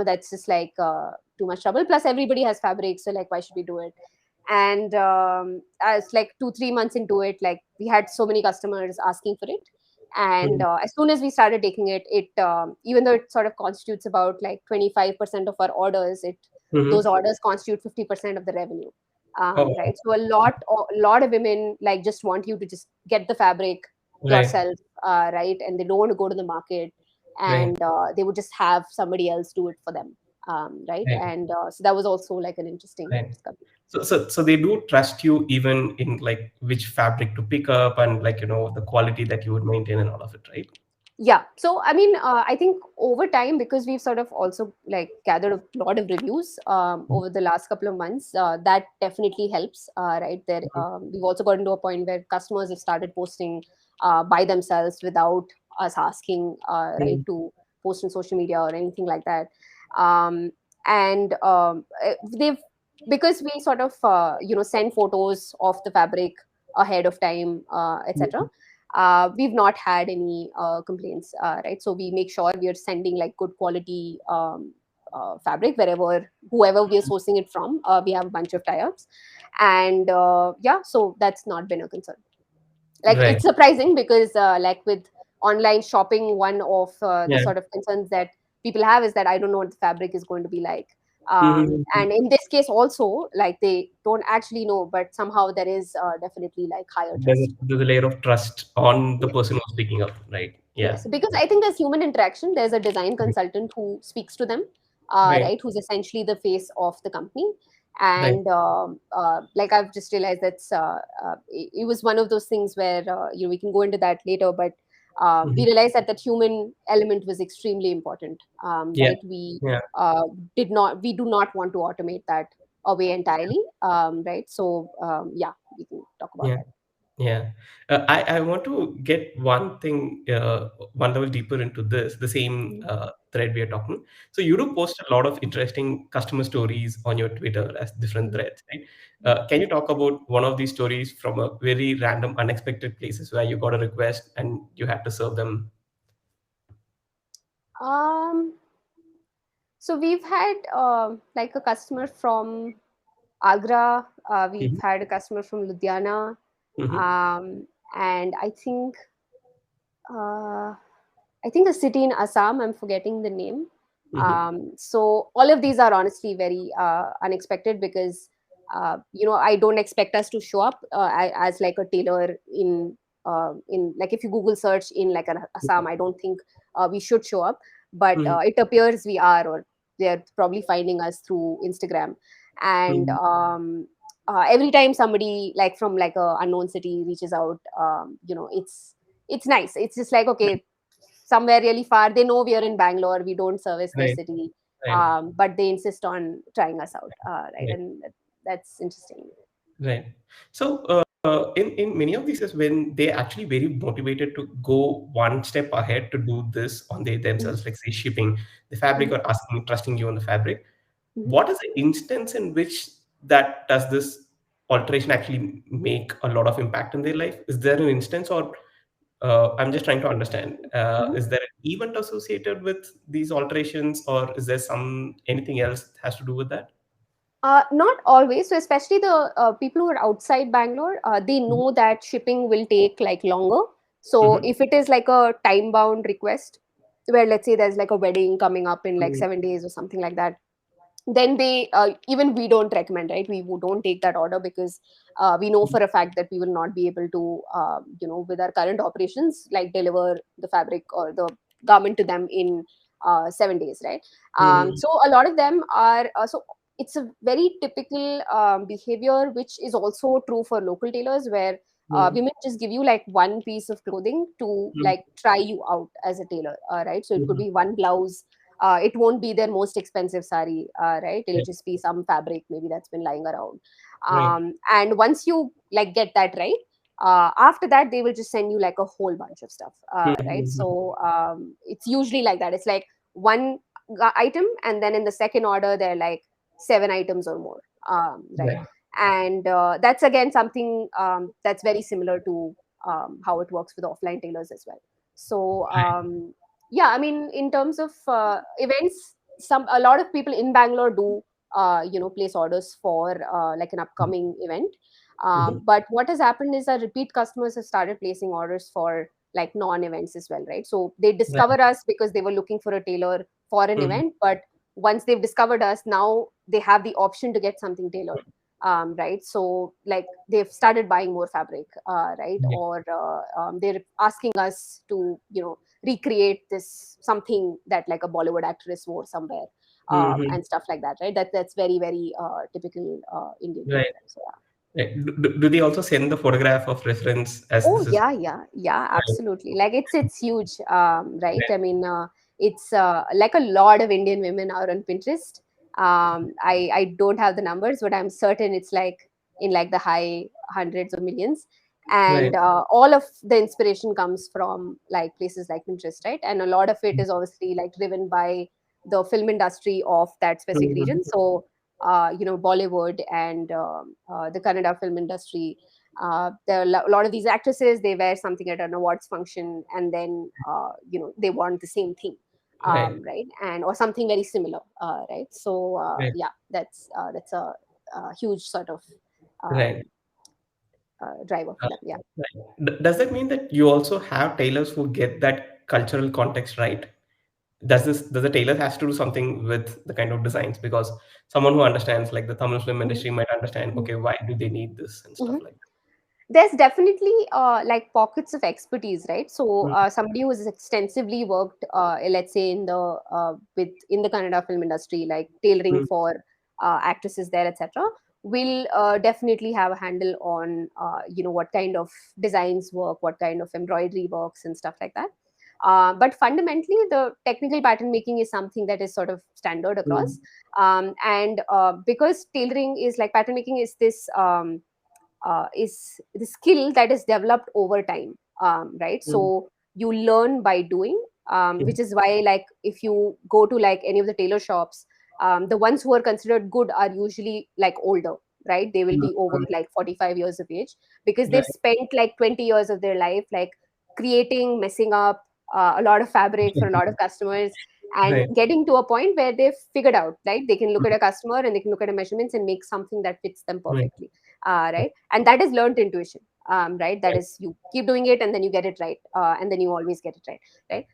Speaker 2: that's just like too much trouble, plus everybody has fabric, so like why should we do it? And as like 2 3 months into it, like we had so many customers asking for it. And
Speaker 1: Mhm.
Speaker 2: as soon as we started taking it, even though it sort of constitutes about like 25% of our orders, those
Speaker 1: Mhm.
Speaker 2: orders constitute 50% of the revenue,
Speaker 1: Oh,
Speaker 2: right?
Speaker 1: wow.
Speaker 2: So a lot of women like just want you to just get the fabric
Speaker 1: Right.
Speaker 2: yourself, right? And they don't want to go to the market,
Speaker 1: Right.
Speaker 2: and they would just have somebody else do it for them, right?
Speaker 1: Right.
Speaker 2: And so that was also like an interesting
Speaker 1: Right.
Speaker 2: discovery.
Speaker 1: So they do trust you even in like which fabric to pick up and like the quality that you would maintain and all of it, right?
Speaker 2: Yeah. So, I mean, I think over time, because we've sort of also like gathered a lot of reviews over the last couple of months, that definitely helps, right? There,
Speaker 1: Mhm.
Speaker 2: we've also gotten to a point where customers have started posting by themselves without us asking, right,
Speaker 1: Mhm.
Speaker 2: to post on social media or anything like that. Um, and they've because we sort of send photos of the fabric ahead of time, etc. We've not had any complaints, right? So we make sure we are sending like good quality fabric wherever, whoever we are sourcing it from. We have a bunch of tie-ups, and yeah, so that's not been a concern. Like
Speaker 1: Right.
Speaker 2: it's surprising because like with online shopping, one of the
Speaker 1: Yeah.
Speaker 2: sort of concerns that people have is that I don't know what the fabric is going to be like.
Speaker 1: Mhm.
Speaker 2: And in this case also, like they don't actually know, but somehow there is definitely like higher trust.
Speaker 1: There's a layer of trust on the
Speaker 2: Yeah.
Speaker 1: person who's picking up, right? Yeah.
Speaker 2: Yes, because I think there's human interaction. There's a design consultant who speaks to them,
Speaker 1: Right.
Speaker 2: right? Who's essentially the face of the company.
Speaker 1: Right.
Speaker 2: And like I've just realized it was one of those things where we can go into that later. But we
Speaker 1: Mhm.
Speaker 2: realized that that human element was extremely important,
Speaker 1: Yeah.
Speaker 2: right? We
Speaker 1: Yeah.
Speaker 2: we do not want to automate that away entirely, right? So yeah, we can talk about
Speaker 1: Yeah.
Speaker 2: that.
Speaker 1: Yeah. I want to get one thing, one level deeper into this, the same
Speaker 2: Mm-hmm.
Speaker 1: thread we are talking. So you do post a lot of interesting customer stories on your Twitter as different threads, right? Can you talk about one of these stories from a very random, unexpected places where you got a request and you had to serve them?
Speaker 2: Um, so we've had like a customer from Agra, we've
Speaker 1: Mhm.
Speaker 2: had a customer from Ludhiana,
Speaker 1: Mhm.
Speaker 2: um, and uh, I think a city in Assam. I'm forgetting the name.
Speaker 1: Mhm.
Speaker 2: So all of these are honestly very unexpected because I don't expect us to show up as like a tailor in like if you Google search in like an Assam, I don't think we should show up, but
Speaker 1: Mhm.
Speaker 2: it appears we are, or they're probably finding us through Instagram, and
Speaker 1: Mhm.
Speaker 2: every time somebody like from like a unknown city reaches out, it's nice. It's just like, okay, somewhere really far. They know we are in Bangalore. We don't service their
Speaker 1: Right.
Speaker 2: city,
Speaker 1: Right.
Speaker 2: but they insist on trying us out, right?
Speaker 1: Right.
Speaker 2: And that's interesting.
Speaker 1: Right. So, in many of these cases, when they're actually very motivated to go one step ahead to do this on
Speaker 2: Mhm,
Speaker 1: themselves, like say shipping the fabric
Speaker 2: mhm,
Speaker 1: or asking, trusting you on the fabric,
Speaker 2: mhm.
Speaker 1: what is the instance in which that does this alteration actually make a lot of impact in their life? Is there an instance, or I'm just trying to understand,
Speaker 2: Mhm.
Speaker 1: is there an event associated with these alterations, or is there some anything else that has to do with that?
Speaker 2: Not always. So especially the people who are outside Bangalore, they
Speaker 1: Mhm.
Speaker 2: know that shipping will take like longer. So
Speaker 1: Mhm.
Speaker 2: if it is like a time bound request, where let's say there's like a wedding coming up in like
Speaker 1: Mhm.
Speaker 2: 7 days or something like that, then they even we don't recommend, right? We don't take that order because we know for a fact that we will not be able to with our current operations like deliver the fabric or the garment to them in 7 days, right?
Speaker 1: Mhm.
Speaker 2: So a lot of them are so it's a very typical behavior which is also true for local tailors, where
Speaker 1: Mhm.
Speaker 2: women just give you like one piece of clothing to
Speaker 1: Mhm.
Speaker 2: like try you out as a tailor, right? So it could
Speaker 1: Mhm.
Speaker 2: be one blouse. It won't be their most expensive sari, right? It'll
Speaker 1: Right.
Speaker 2: just be some fabric maybe that's been lying around.
Speaker 1: Right.
Speaker 2: And once you like get that right, after that they will just send you like a whole bunch of stuff, right?
Speaker 1: Mhm.
Speaker 2: So it's usually like that. It's like one item, and then in the second order they're like 7 items or more, right?
Speaker 1: Right.
Speaker 2: And that's again something that's very similar to how it works with offline tailors as well. So yeah, I mean, in terms of events, some a lot of people in Bangalore do place orders for like an upcoming event.
Speaker 1: Mhm.
Speaker 2: But what has happened is our repeat customers have started placing orders for like non-events as well, right? So they
Speaker 1: Right.
Speaker 2: discover us because they were looking for a tailor for an
Speaker 1: Mhm.
Speaker 2: event, but once they've discovered us, now they have the option to get something tailored, right? So like they've started buying more fabric, right?
Speaker 1: Right.
Speaker 2: Or they're asking us to recreate this something that like a Bollywood actress wore somewhere,
Speaker 1: Mhm.
Speaker 2: and stuff like that, right? That's very very typical Indian
Speaker 1: Right.
Speaker 2: behavior. So yeah.
Speaker 1: Right. Do they also send the photograph of reference as
Speaker 2: Oh
Speaker 1: this is
Speaker 2: yeah, yeah, yeah,
Speaker 1: right?
Speaker 2: absolutely. Like it's huge, right?
Speaker 1: Right.
Speaker 2: I mean, it's like a lot of Indian women are on Pinterest. I don't have the numbers, but I'm certain it's like in like the high hundreds of millions.
Speaker 1: Right.
Speaker 2: And all of the inspiration comes from like places like Pinterest, right? And a lot of it is obviously like driven by the film industry of that specific
Speaker 1: Mhm.
Speaker 2: region. So Bollywood and the Kannada film industry, there are a lot of these actresses, they wear something at an awards function, and then they want the same thing,
Speaker 1: Right.
Speaker 2: right? And or something very similar, right? So
Speaker 1: Right.
Speaker 2: yeah, that's a huge sort of
Speaker 1: Right.
Speaker 2: um, driver
Speaker 1: Uh,
Speaker 2: for them. Yeah.
Speaker 1: right. Does that mean that you also have tailors who get that cultural context right? Does the tailor has to do something with the kind of designs? Because someone who understands, like the Tamil film
Speaker 2: Mhm,
Speaker 1: industry, might understand,
Speaker 2: mhm,
Speaker 1: okay, why do they need this and stuff
Speaker 2: mhm.
Speaker 1: like
Speaker 2: There's definitely like pockets of expertise, right? So
Speaker 1: that.
Speaker 2: somebody who has extensively worked, let's say in the in the Kannada film industry, like tailoring
Speaker 1: Mhm.
Speaker 2: for actresses there, etc., will definitely have a handle on what kind of designs work, what kind of embroidery works and stuff like that. But fundamentally, the technical pattern making is something that is sort of standard across. And because tailoring is like pattern making is the skill that is developed over time, right? So you learn by doing, which is why, like, if you go to like any of the tailor shops, the ones who are considered good are usually like older, right? They will be over like 45 years of age, because they've
Speaker 1: Right.
Speaker 2: spent like 20 years of their life like creating, messing up a lot of fabric for a lot of customers, and
Speaker 1: Right.
Speaker 2: getting to a point where they've figured out, like, they can look at a customer and they can look at the measurements and make something that fits them
Speaker 1: Right.
Speaker 2: perfectly. Right, and that is learned intuition. Right, that
Speaker 1: Right.
Speaker 2: is, you keep doing it and then you get it right, and then you always get it right. Right.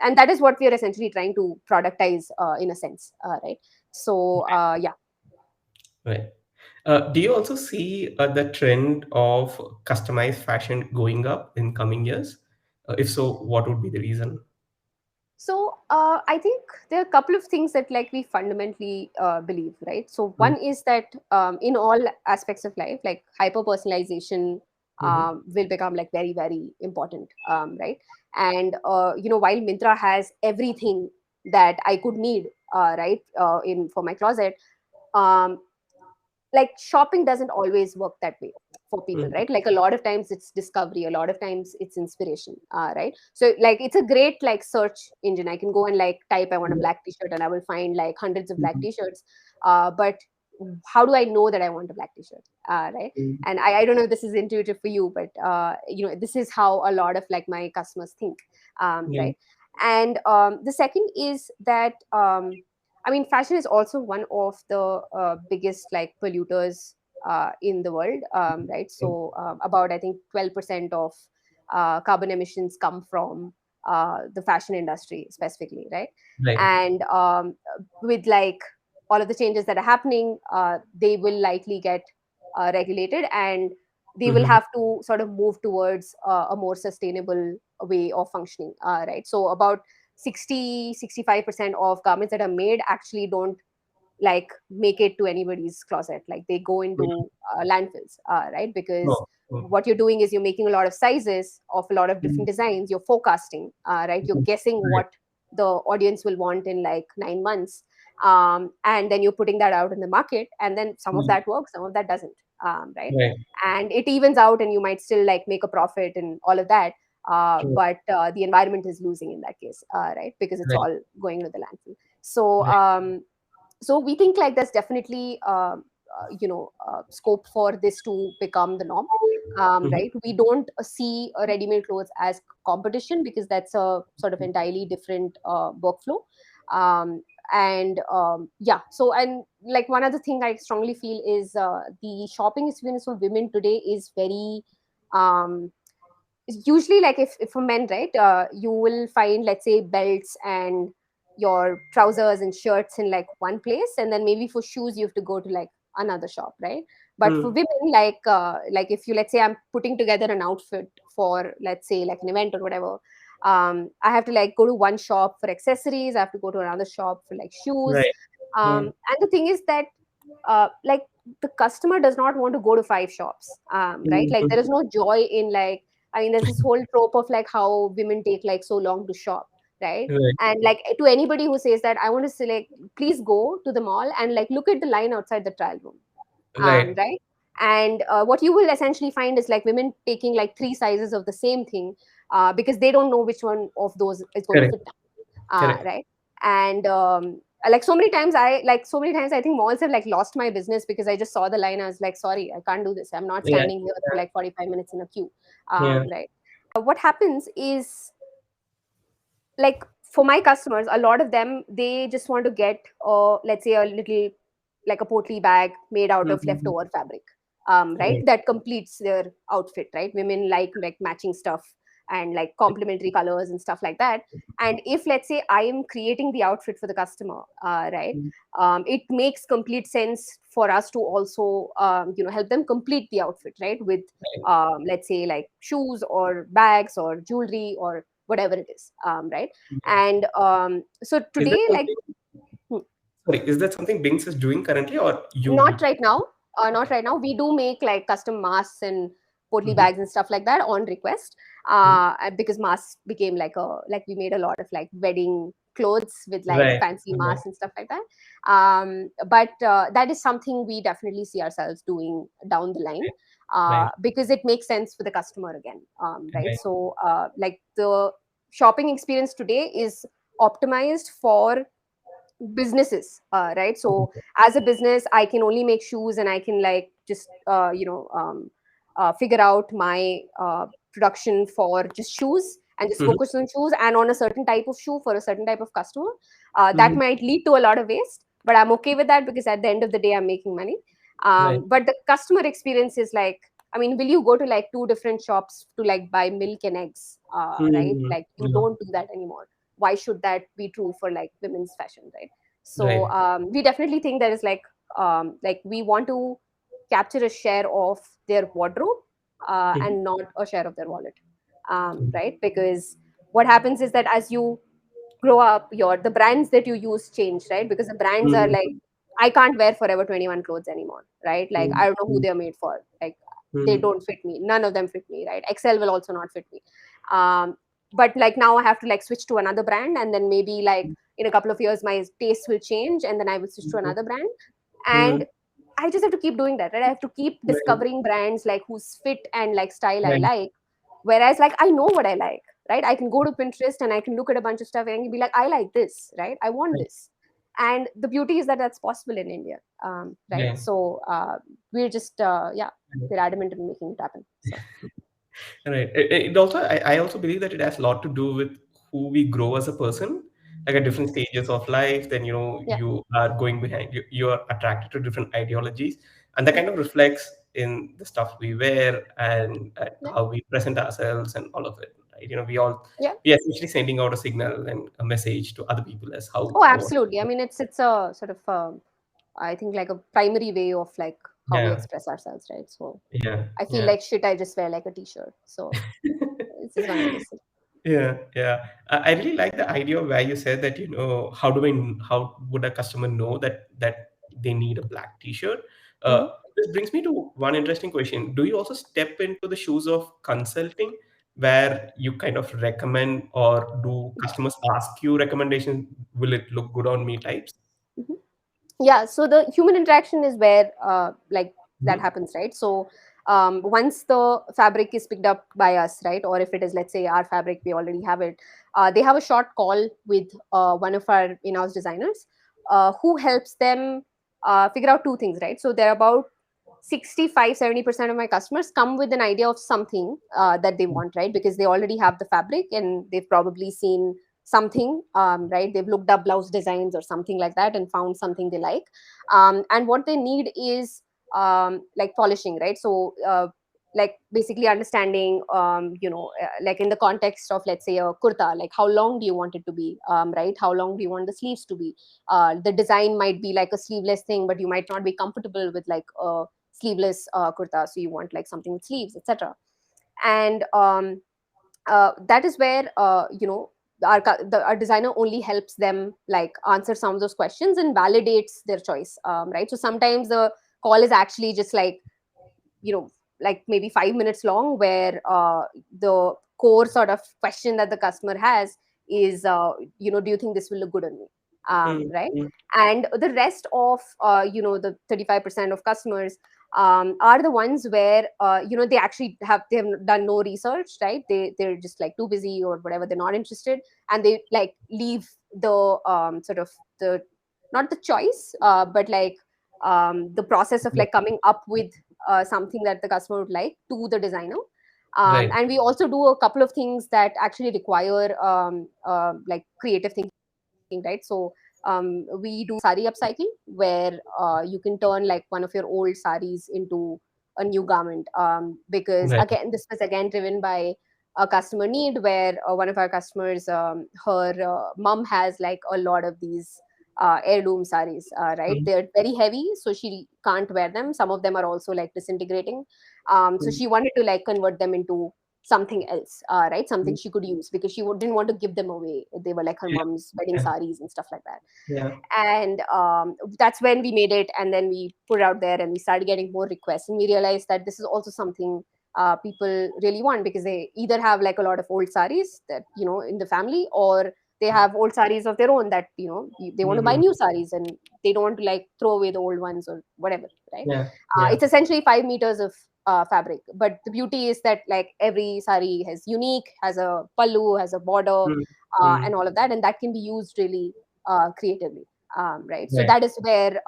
Speaker 2: And that is what we are essentially trying to productize, in a sense. Right. So yeah.
Speaker 1: Right. Do you also see the trend of customized fashion going up in coming years? If so, what would be the reason?
Speaker 2: So I think there are a couple of things that like we fundamentally believe, right? So
Speaker 1: Mm.
Speaker 2: one is that in all aspects of life, like hyper personalization
Speaker 1: Mhm.
Speaker 2: will become like very very important, right? And while Mintra has everything that I could need, right, in for my closet, um, like shopping doesn't always work that way for people,
Speaker 1: Mm.
Speaker 2: right? Like a lot of times it's discovery, a lot of times it's inspiration, right? So like it's a great like search engine. I can go and like type I want a
Speaker 1: Yeah.
Speaker 2: black t-shirt and I will find like hundreds of black
Speaker 1: Mhm.
Speaker 2: t-shirts. But how do I know that I want a black t-shirt? Right.
Speaker 1: Mm.
Speaker 2: And I don't know if this is intuitive for you, but this is how a lot of like my customers think.
Speaker 1: Yeah.
Speaker 2: Right. And the second is that I mean, fashion is also one of the biggest like polluters in the world, right?
Speaker 1: Mm.
Speaker 2: So about I think 12% of carbon emissions come from the fashion industry specifically, right?
Speaker 1: Right.
Speaker 2: And with like all of the changes that are happening, they will likely get regulated, and they will
Speaker 1: Mhm.
Speaker 2: have to sort of move towards a more sustainable way of functioning, right? So about 60-65% of garments that are made actually don't like make it to anybody's closet, like they go
Speaker 1: Mhm.
Speaker 2: into landfills, right? Because
Speaker 1: Oh. Mm.
Speaker 2: what you're doing is you're making a lot of sizes of a lot of
Speaker 1: Mm.
Speaker 2: different designs, you're forecasting, right, you're
Speaker 1: Mhm.
Speaker 2: guessing
Speaker 1: Right.
Speaker 2: what the audience will want in like 9 months, and then you're putting that out in the market, and then some of
Speaker 1: Mm.
Speaker 2: that works, some of that doesn't, right?
Speaker 1: Right.
Speaker 2: And it evens out and you might still like make a profit and all of that,
Speaker 1: True.
Speaker 2: but the environment is losing in that case, right, because it's
Speaker 1: Right.
Speaker 2: all going to the landfill. So
Speaker 1: Right.
Speaker 2: so we think like there's definitely scope for this to become the norm,
Speaker 1: Mhm.
Speaker 2: right? We don't see ready-made clothes as competition, because that's a sort of entirely different workflow. And yeah, so, and like one other thing I strongly feel is the shopping experience for women today is very um, usually like if for men, right, you will find, let's say, belts and your trousers and shirts in like one place, and then maybe for shoes you have to go to like another shop, right? But for
Speaker 1: Mm.
Speaker 2: women, like if you, let's say, I'm putting together an outfit for, let's say, like an event or whatever, I have to like go to one shop for accessories, I have to go to another shop for like shoes.
Speaker 1: Right. Mm.
Speaker 2: And the thing is that like the customer does not want to go to five shops, right? Like
Speaker 1: Mhm.
Speaker 2: there is no joy in like, I mean, there's this whole trope of like how women take like so long to shop, right?
Speaker 1: Right.
Speaker 2: And like to anybody who says that, I want to select, please go to the mall and like look at the line outside the trial room,
Speaker 1: Right.
Speaker 2: right? And what you will essentially find is like women taking like three sizes of the same thing, because they don't know which one of those is going to
Speaker 1: Correct.
Speaker 2: fit them,
Speaker 1: Correct.
Speaker 2: right? And like so many times I think malls have like lost my business because I just saw the line, I was like, sorry, I can't do this, I'm not
Speaker 1: Yeah.
Speaker 2: standing here for like 45 minutes in a queue,
Speaker 1: Yeah.
Speaker 2: right? What happens is, like, for my customers, a lot of them, they just want to get let's say a little, like a potly bag made out of
Speaker 1: Mhm.
Speaker 2: leftover fabric, right,
Speaker 1: Right.
Speaker 2: that completes their outfit, right? Women like matching stuff and like complementary colors and stuff like that. And if, let's say, I am creating the outfit for the customer, right,
Speaker 1: Mm.
Speaker 2: it makes complete sense for us to also help them complete the outfit, right, with
Speaker 1: Right.
Speaker 2: let's say like shoes or bags or jewelry or whatever it is, right?
Speaker 1: Right.
Speaker 2: And so
Speaker 1: Is that
Speaker 2: today, like,
Speaker 1: something? Sorry, is that something Bings is doing currently, or you
Speaker 2: not
Speaker 1: will?
Speaker 2: right now. Not right now. We do make like custom masks and potli
Speaker 1: Mhm.
Speaker 2: bags and stuff like that on request.
Speaker 1: Mhm.
Speaker 2: Because masks became like we made a lot of like wedding clothes with like
Speaker 1: Right.
Speaker 2: fancy
Speaker 1: Right.
Speaker 2: masks and stuff like that. But that is something we definitely see ourselves doing down the line,
Speaker 1: Right.
Speaker 2: because it makes sense for the customer again. Right.
Speaker 1: Right.
Speaker 2: So like the shopping experience today is optimized for businesses, right? So as a business, I can only make shoes, and I can like just figure out my production for just shoes and just
Speaker 1: Mhm.
Speaker 2: focus on shoes and on a certain type of shoe for a certain type of customer. That
Speaker 1: Mhm.
Speaker 2: might lead to a lot of waste, but I'm okay with that because at the end of the day, I'm making money.
Speaker 1: Right.
Speaker 2: But the customer experience is like, I mean, will you go to like two different shops to like buy milk and eggs, right?
Speaker 1: Mhm.
Speaker 2: Like you
Speaker 1: No.
Speaker 2: don't do that anymore. Why should that be true for like women's fashion, right? So
Speaker 1: Right.
Speaker 2: we definitely think there is like we want to capture a share of their wardrobe,
Speaker 1: Mhm.
Speaker 2: and not a share of their wallet, right? Because what happens is that as you grow up, your the brands that you use change, right? Because the brands are
Speaker 1: Mhm.
Speaker 2: like, I can't wear Forever 21 clothes anymore, right? Like
Speaker 1: Mhm.
Speaker 2: I don't know who they're made for. Like they
Speaker 1: Mhm.
Speaker 2: don't fit me. None of them fit me, right? XL will also not fit me. Um, but like now I have to like switch to another brand, and then maybe like in a couple of years my taste will change, and then I will switch to
Speaker 1: Mhm.
Speaker 2: another brand.
Speaker 1: Mhm.
Speaker 2: And I just have to keep doing that, right? I have to keep
Speaker 1: Right.
Speaker 2: discovering brands like whose fit and like style I
Speaker 1: Right.
Speaker 2: like. Whereas like I know what I like, right? I can go to Pinterest and I can look at a bunch of stuff and be like, I like this, right? I want
Speaker 1: Right.
Speaker 2: this. And the beauty is that that's possible in India, right?
Speaker 1: Yeah.
Speaker 2: So we're just yeah, we're adamant in making it happen. So
Speaker 1: Right. It also, I also believe that it has a lot to do with who we grow as a person, like at different stages of life. Then
Speaker 2: yeah.
Speaker 1: you are going behind. You are attracted to different ideologies, and that kind of reflects in the stuff we wear and
Speaker 2: Yeah.
Speaker 1: how we present ourselves and all of it. Right.
Speaker 2: Yeah.
Speaker 1: We are essentially sending out a signal and a message to other people as
Speaker 2: Oh,
Speaker 1: how.
Speaker 2: absolutely. I mean, it's a sort of I think like a primary way of like how we
Speaker 1: Yeah.
Speaker 2: express ourselves, right? So
Speaker 1: Yeah.
Speaker 2: I feel
Speaker 1: Yeah.
Speaker 2: like shit. I just wear like a t-shirt. So it's just one of those things.
Speaker 1: Yeah, yeah. I really like the idea where you said that, how would a customer know that they need a black t-shirt? Uh,
Speaker 2: Mhm.
Speaker 1: this brings me to one interesting question. Do you also step into the shoes of consulting, where you kind of recommend, or do customers ask you recommendations? Will it look good on me types?
Speaker 2: Mhm. Yeah, so the human interaction is where like that
Speaker 1: Mhm.
Speaker 2: happens, right? So once the fabric is picked up by us, right, or if it is, let's say, our fabric, we already have it, they have a short call with one of our in-house designers, who helps them figure out two things, right? So there are about 65-70% of my customers come with an idea of something that they want, right? Because they already have the fabric and they've probably seen something, right? They've looked up blouse designs or something like that and found something they like. And what they need is like polishing, right? So like basically understanding, like in the context of, let's say, a kurta, like how long do you want it to be, right? How long do you want the sleeves to be? The design might be like a sleeveless thing, but you might not be comfortable with like a sleeveless kurta, so you want like something with sleeves, etc. And that is where our designer only helps them like answer some of those questions and validates their choice, right? So sometimes the call is actually just like, you know like maybe 5 minutes long, where the core sort of question that the customer has is, do you think this will look good on me,
Speaker 1: Mm,
Speaker 2: right?
Speaker 1: mm,
Speaker 2: And the rest of the 35% of customers are the ones where they actually they have done no research, right? They're just like too busy or whatever, they're not interested, and they like leave the sort of the not the choice, but like the process of
Speaker 1: yeah,
Speaker 2: like coming up with something that the customer would like to the designer.
Speaker 1: right.
Speaker 2: And we also do a couple of things that actually require like creative thinking, right? So we do sari upcycling, where you can turn like one of your old saris into a new garment, because
Speaker 1: Right.
Speaker 2: again, this was again driven by a customer need, where one of our customers, her mom has like a lot of these heirloom saris, right?
Speaker 1: Mm,
Speaker 2: They're very heavy, so she can't wear them. Some of them are also like disintegrating, so
Speaker 1: mm,
Speaker 2: she wanted to like convert them into something else, right? Something she could use because she didn't want to give them away. They were like her
Speaker 1: Yeah.
Speaker 2: mom's wedding
Speaker 1: Yeah.
Speaker 2: saris and stuff like that.
Speaker 1: Yeah.
Speaker 2: And that's when we made it, and then we put it out there, and we started getting more requests, and we realized that this is also something people really want, because they either have like a lot of old saris that, in the family, or they have old saris of their own that, they want to buy
Speaker 1: Mhm.
Speaker 2: new saris, and they don't want to like throw away the old ones or whatever, right?
Speaker 1: Yeah. Yeah.
Speaker 2: It's essentially 5 meters of fabric, but the beauty is that like every sari has a pallu, has a border,
Speaker 1: Mm. Mm.
Speaker 2: and all of that, and that can be used really creatively. Right, so
Speaker 1: Right.
Speaker 2: that is where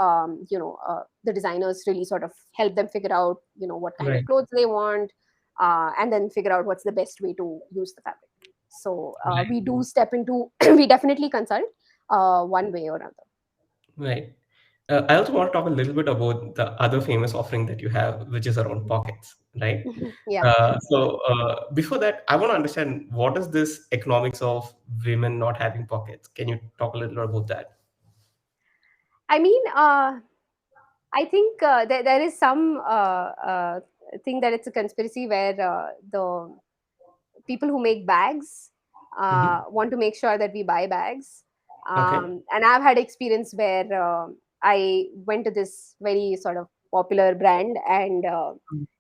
Speaker 2: the designers really sort of help them figure out what kind of
Speaker 1: Right.
Speaker 2: clothes they want, and then figure out what's the best way to use the fabric. So we do step into we definitely consult one way or another.
Speaker 1: Right. I also want to talk a little bit about the other famous offering that you have, which is around pockets, right?
Speaker 2: Yeah.
Speaker 1: Before that, I want to understand what is this economics of women not having pockets? Can you talk a little about that?
Speaker 2: I mean, I think there is some thing that it's a conspiracy where the people who make bags
Speaker 1: Hmm.
Speaker 2: want to make sure that we buy bags.
Speaker 1: Okay.
Speaker 2: And I've had experience where I went to this very sort of popular brand and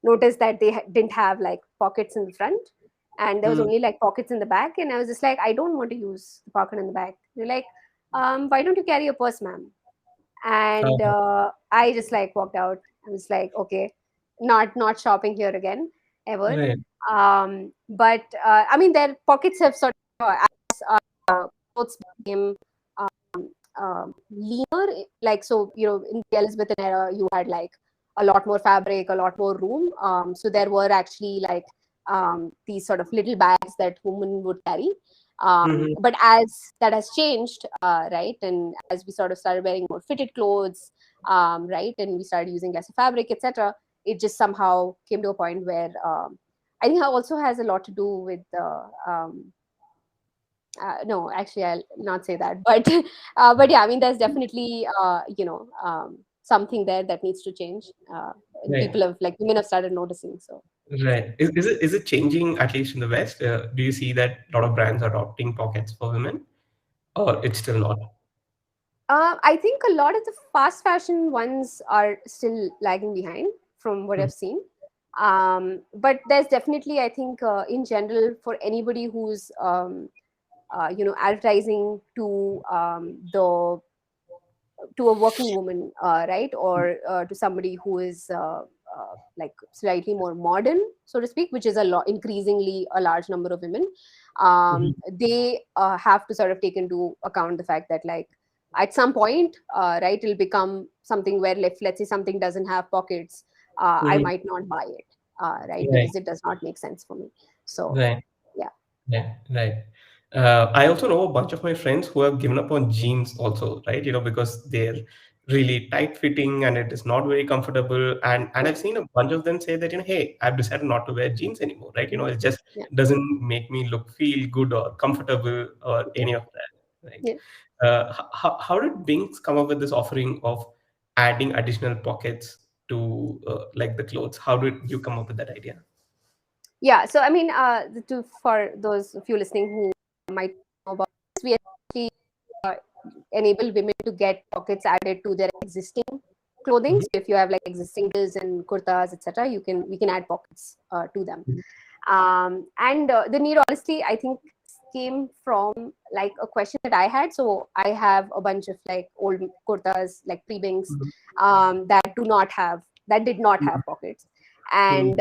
Speaker 2: noticed that they didn't have like pockets in the front, and there was
Speaker 1: Mm.
Speaker 2: only like pockets in the back. And I was just like, I don't want to use the pocket in the back. They're like, why don't you carry a purse, ma'am? And
Speaker 1: Uh,
Speaker 2: I just like walked out. I was like, okay, not shopping here again ever.
Speaker 1: right.
Speaker 2: But I mean, their pockets have sort of as clothes became leaner, like, so in the Elizabethan era you had like a lot more fabric, a lot more room, so there were actually like these sort of little bags that women would carry.
Speaker 1: Hmm.
Speaker 2: But as that has changed, right, and as we sort of started wearing more fitted clothes, right, and we started using lesser fabric, etc., it just somehow came to a point where I think it also has a lot to do with no, actually, I'll not say that, but but yeah, I mean, there's definitely something there that needs to change, and
Speaker 1: Right.
Speaker 2: people have like women have started noticing. So
Speaker 1: Right. Is it changing at least in the West? Do you see that a lot of brands are adopting pockets for women, or it's still not?
Speaker 2: I think a lot of the fast fashion ones are still lagging behind from what
Speaker 1: Mm.
Speaker 2: I've seen. But there's definitely, I think, in general, for anybody who's advertising to a working woman, right, or to somebody who is like slightly more modern, so to speak, which is a lot increasingly a large number of women.
Speaker 1: Mhm.
Speaker 2: They have to sort of take into account the fact that like at some point, right, it'll become something where if let's say something doesn't have pockets, I
Speaker 1: Mhm.
Speaker 2: might not buy it, right,
Speaker 1: Right.
Speaker 2: because it does not make sense for me. So
Speaker 1: Right.
Speaker 2: yeah.
Speaker 1: Right. Right. I also know a bunch of my friends who have given up on jeans also, right? Because they're really tight fitting and it is not very comfortable. And
Speaker 2: Yeah.
Speaker 1: I've seen a bunch of them say that, hey, I've decided not to wear jeans anymore, right? It just
Speaker 2: Yeah.
Speaker 1: doesn't make me look feel good or comfortable or
Speaker 2: Yeah.
Speaker 1: any of that, right?
Speaker 2: Yeah.
Speaker 1: How did Binks come up with this offering of adding additional pockets to like the clothes? How did you come up with that idea?
Speaker 2: Yeah, so I mean, for those of you listening who might know about this, we actually uh, enable women to get pockets added to their existing clothing.
Speaker 1: Mhm.
Speaker 2: So if you have like existing drills and kurtas, etc., we can add pockets to them.
Speaker 1: Mhm.
Speaker 2: And the need, honestly, I think came from like a question that I had. So I have a bunch of like old kurtas, like pre-Binks,
Speaker 1: Mhm.
Speaker 2: that did not
Speaker 1: Mhm.
Speaker 2: have pockets.
Speaker 1: Mhm.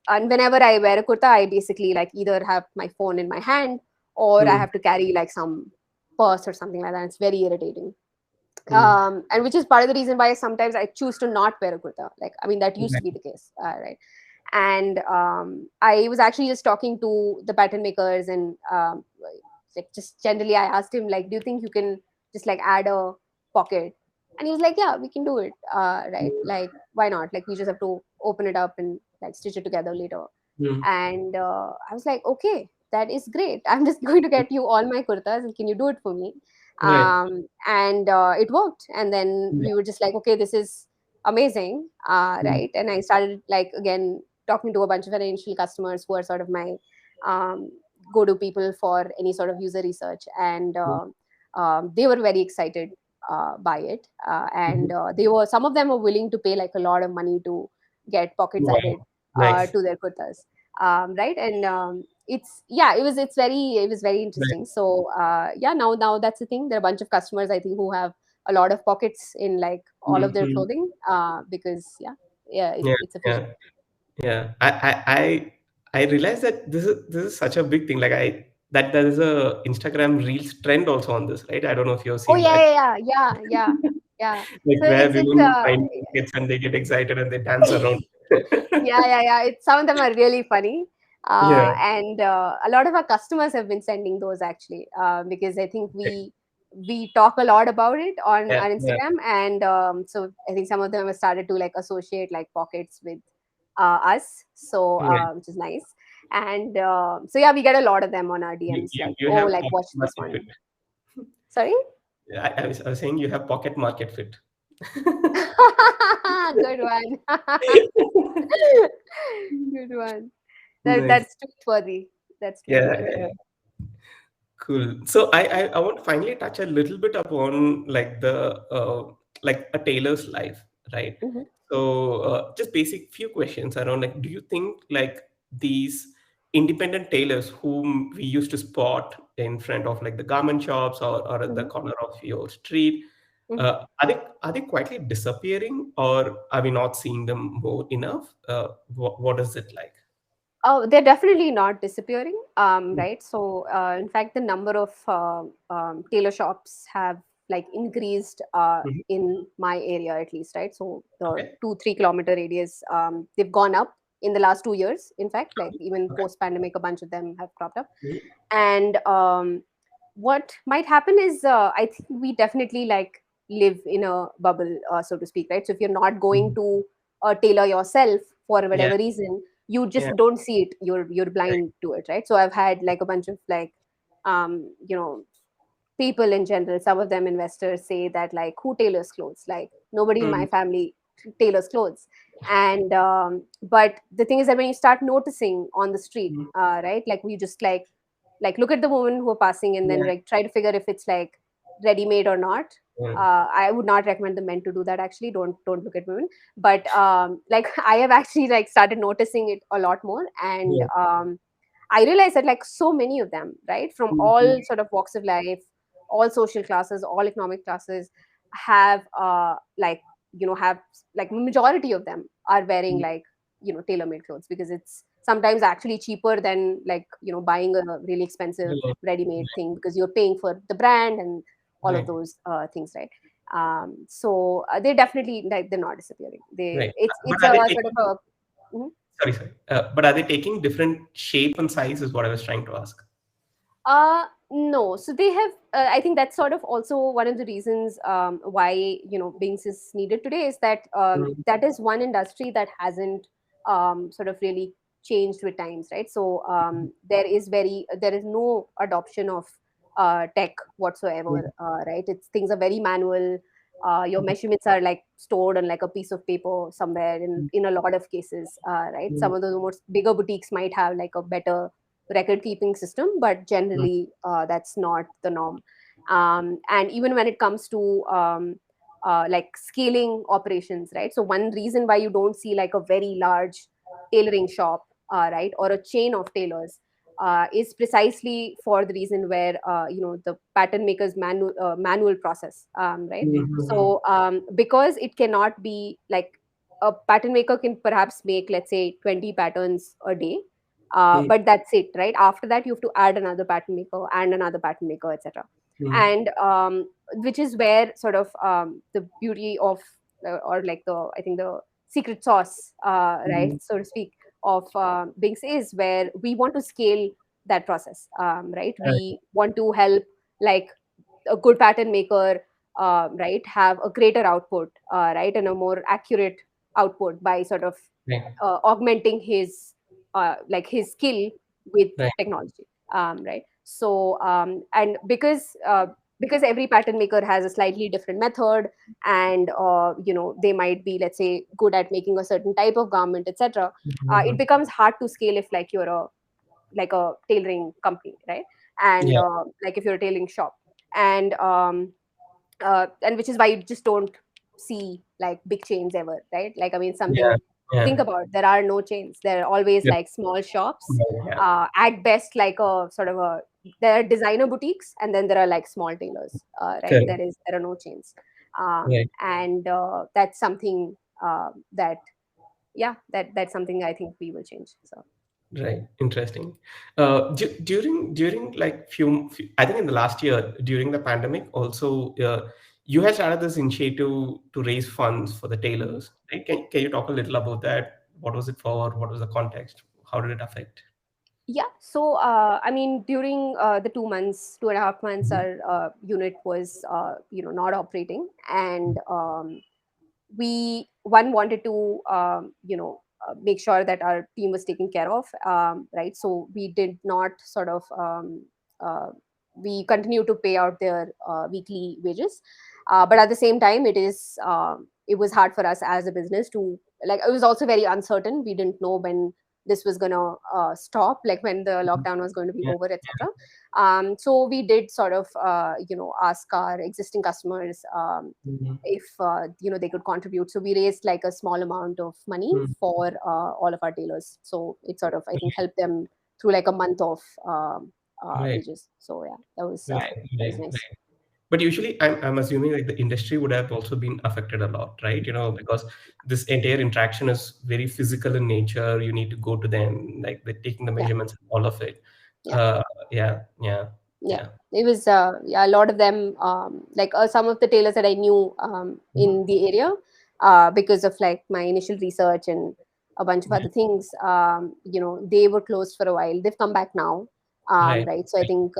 Speaker 2: And whenever I wear a kurta, I basically like either have my phone in my hand, or I
Speaker 1: Mhm.
Speaker 2: have to carry like some purse or something like that. It's very irritating.
Speaker 1: Mhm.
Speaker 2: And which is part of the reason why sometimes I choose to not wear a kurta. Like, I mean, that used to
Speaker 1: Right.
Speaker 2: be the case, right? And I was actually just talking to the pattern makers, and like just generally, I asked him like, "Do you think you can just like add a pocket?" And he was like, "Yeah, we can do it, right? Like, why not? Like, we just have to open it up and like stitch it together later."
Speaker 1: Mhm.
Speaker 2: And I was like, "Okay, that is great. I'm just going to get you all my kurtas, and can you do it for me?"
Speaker 1: Right.
Speaker 2: And it worked. And then
Speaker 1: Yeah.
Speaker 2: we were just like, "Okay, this is amazing,
Speaker 1: Mhm.
Speaker 2: right?" And I started like again talking to a bunch of financial customers who are sort of my um, go-to people for any sort of user research, and they were very excited by it, and they were some of them were willing to pay like a lot of money to get pockets added
Speaker 1: Wow. Nice.
Speaker 2: to their kurtas, right? And it's yeah, it was very
Speaker 1: Right.
Speaker 2: interesting. So yeah, now that's the thing. There are a bunch of customers I think who have a lot of pockets in like all of their
Speaker 1: Mhm.
Speaker 2: clothing, because yeah,
Speaker 1: Yeah,
Speaker 2: it's a feature.
Speaker 1: yeah, yeah. I realized that this is such a big thing. Like that there is a Instagram Reels trend also on this, right? I don't know if you've
Speaker 2: Oh
Speaker 1: seen
Speaker 2: yeah,
Speaker 1: that.
Speaker 2: yeah, yeah, yeah, yeah, yeah.
Speaker 1: Like
Speaker 2: So
Speaker 1: where
Speaker 2: it's
Speaker 1: women find pockets and they get excited and they dance around.
Speaker 2: yeah. Some of them are really funny,
Speaker 1: Yeah.
Speaker 2: and a lot of our customers have been sending those actually, because I think
Speaker 1: Okay.
Speaker 2: we talk a lot about it on
Speaker 1: Yeah,
Speaker 2: our
Speaker 1: yeah,
Speaker 2: Instagram, and so I think some of them have started to like associate like pockets with us, so
Speaker 1: yeah.
Speaker 2: which is nice. And so yeah, we get a lot of them on our
Speaker 1: You,
Speaker 2: DMs,
Speaker 1: you,
Speaker 2: like,
Speaker 1: you
Speaker 2: oh,
Speaker 1: have
Speaker 2: like
Speaker 1: pocket
Speaker 2: watch this
Speaker 1: market fit.
Speaker 2: one. Sorry.
Speaker 1: I was saying you have pocket market fit.
Speaker 2: Good one. Good one.
Speaker 1: Nice.
Speaker 2: That's tweetworthy. That's
Speaker 1: Yeah,
Speaker 2: tweetworthy.
Speaker 1: yeah. Cool. So I want to finally touch a little bit upon like the like a tailor's life, right?
Speaker 2: Mhm,
Speaker 1: So just basic few questions around like, do you think like these independent tailors whom we used to spot in front of like the garment shops or at the
Speaker 2: mhm,
Speaker 1: corner of your street,
Speaker 2: mhm.
Speaker 1: are they quietly disappearing, or are we not seeing them more enough? What is it like?
Speaker 2: Oh, they're definitely not disappearing. Right. So, in fact, the number of tailor shops have like increased
Speaker 1: Mhm.
Speaker 2: in my area at least. Right. So the
Speaker 1: Okay.
Speaker 2: 2-3 kilometer radius, they've gone up in the last 2 years. In fact, like even
Speaker 1: Okay.
Speaker 2: post pandemic, a bunch of them have cropped up.
Speaker 1: Mhm.
Speaker 2: And what might happen is, I think we definitely like live in a bubble, so to speak. Right. So if you're not going
Speaker 1: Mhm.
Speaker 2: to tailor yourself for
Speaker 1: Yeah.
Speaker 2: whatever reason, you
Speaker 1: Yeah.
Speaker 2: just don't see it, you're
Speaker 1: Right.
Speaker 2: blind to it, right? So I've had like a bunch of like you know, people in general, some of them investors, say that like, who tailors clothes? Like nobody in my
Speaker 1: Mm.
Speaker 2: family tailors clothes. And but the thing is that when you start noticing on the street,
Speaker 1: Mm.
Speaker 2: right, like we just like look at the women who are passing, and then
Speaker 1: Yeah.
Speaker 2: like try to figure if it's like ready made or not.
Speaker 1: Mm.
Speaker 2: I would not recommend the men to do that. Actually, don't look at women. But like I have actually like started noticing it a lot more, and
Speaker 1: Yeah.
Speaker 2: I realized that like so many of them, right, from all
Speaker 1: Mhm.
Speaker 2: sort of walks of life, all social classes, all economic classes, have like, you know, have like majority of them are wearing
Speaker 1: Mm.
Speaker 2: like, you know, tailor made clothes, because it's sometimes actually cheaper than like, you know, buying a really expensive
Speaker 1: Right.
Speaker 2: ready made thing, because you're paying for the brand and all of
Speaker 1: Right.
Speaker 2: those things, right? So they definitely, like, they're not disappearing.
Speaker 1: Right. But
Speaker 2: It's
Speaker 1: are
Speaker 2: a
Speaker 1: they
Speaker 2: sort of
Speaker 1: taking,
Speaker 2: a mhm.
Speaker 1: sorry, sorry. But are they taking different shape and size is what I was trying to ask.
Speaker 2: No. So they have. I think that's sort of also one of the reasons why, you know, Bings is needed today, is that
Speaker 1: Mm.
Speaker 2: that is one industry that hasn't sort of really changed with times, right? So there is no adoption of tech whatsoever,
Speaker 1: Mm.
Speaker 2: right? It's things are very manual. Your measurements are like stored on like a piece of paper somewhere in a lot of cases, right? Some
Speaker 1: Mm.
Speaker 2: of the more bigger boutiques might have like a better record keeping system, but
Speaker 1: Mm.
Speaker 2: generally that's not the norm. And even when it comes to like scaling operations, right? So one reason why you don't see like a very large tailoring shop, right, or a chain of tailors, is precisely for the reason where you know, the pattern maker's manual process, right?
Speaker 1: Mhm.
Speaker 2: So because it cannot be like, a pattern maker can perhaps make, let's say, 20 patterns a day,
Speaker 1: Mm.
Speaker 2: but that's it, right? After that you have to add another pattern maker and another pattern maker, etc.
Speaker 1: Mm.
Speaker 2: And which is where sort of the beauty of or like the, I think the secret sauce, right,
Speaker 1: Mm.
Speaker 2: so to speak, of Binks, is where we want to scale that process, right?
Speaker 1: Right.
Speaker 2: We want to help like a good pattern maker, right, have a greater output, right, and a more accurate output by sort of
Speaker 1: Right.
Speaker 2: augmenting his like his skill with
Speaker 1: Right.
Speaker 2: technology, right? So and because because every pattern maker has a slightly different method, and they might be, let's say, good at making a certain type of garment, etc. It
Speaker 1: Mhm.
Speaker 2: becomes hard to scale if like you're a like a tailoring company, right? And
Speaker 1: Yeah,
Speaker 2: like if you're a tailoring shop, and and which is why you just don't see like big chains ever, right? Like, I mean,
Speaker 1: yeah,
Speaker 2: something to think
Speaker 1: yeah,
Speaker 2: about. There are no chains. There are always
Speaker 1: yeah,
Speaker 2: like small shops,
Speaker 1: yeah.
Speaker 2: at best like a sort of a, there are designer boutiques, and then there are like small tailors, right?
Speaker 1: Correct.
Speaker 2: There are no chains.
Speaker 1: Right.
Speaker 2: And that's something that, yeah, that's something I think we will change. So
Speaker 1: Right. Interesting. During like I think in the last year during the pandemic, also you had started this initiative to raise funds for the tailors. Right? Can you talk a little about that? What was it for? What was the context? How did it affect?
Speaker 2: yeah, so I mean, during the 2 months, 2.5 months,
Speaker 1: Mhm.
Speaker 2: our unit was not operating, and we one wanted to make sure that our team was taken care of, right? So we did not sort of uh, we continue to pay out their weekly wages, but at the same time, it was hard for us as a business to, like, it was also very uncertain. We didn't know when this was gonna stop, like when the lockdown was going to be
Speaker 1: Yeah.
Speaker 2: over, etc. So we did sort of ask our existing customers,
Speaker 1: Mhm.
Speaker 2: if they could contribute. So we raised like a small amount of money
Speaker 1: Mhm.
Speaker 2: for all of our tailors, so it sort of, I think, helped them through like a month of
Speaker 1: Right.
Speaker 2: wages. So yeah,
Speaker 1: Right.
Speaker 2: that was
Speaker 1: Right.
Speaker 2: nice.
Speaker 1: Right. But usually, I'm assuming like the industry would have also been affected a lot, right? Because this entire interaction is very physical in nature. You need to go to them, like they're taking the
Speaker 2: Yeah,
Speaker 1: measurements and all of it.
Speaker 2: yeah,
Speaker 1: Uh, yeah, yeah,
Speaker 2: yeah.
Speaker 1: yeah.
Speaker 2: It was yeah, a lot of them, like some of the tailors that I knew
Speaker 1: Mhm.
Speaker 2: in the area, because of like my initial research and a bunch of
Speaker 1: Yeah,
Speaker 2: other things. They were closed for a while. They've come back now,
Speaker 1: right,
Speaker 2: right? So I
Speaker 1: right.
Speaker 2: think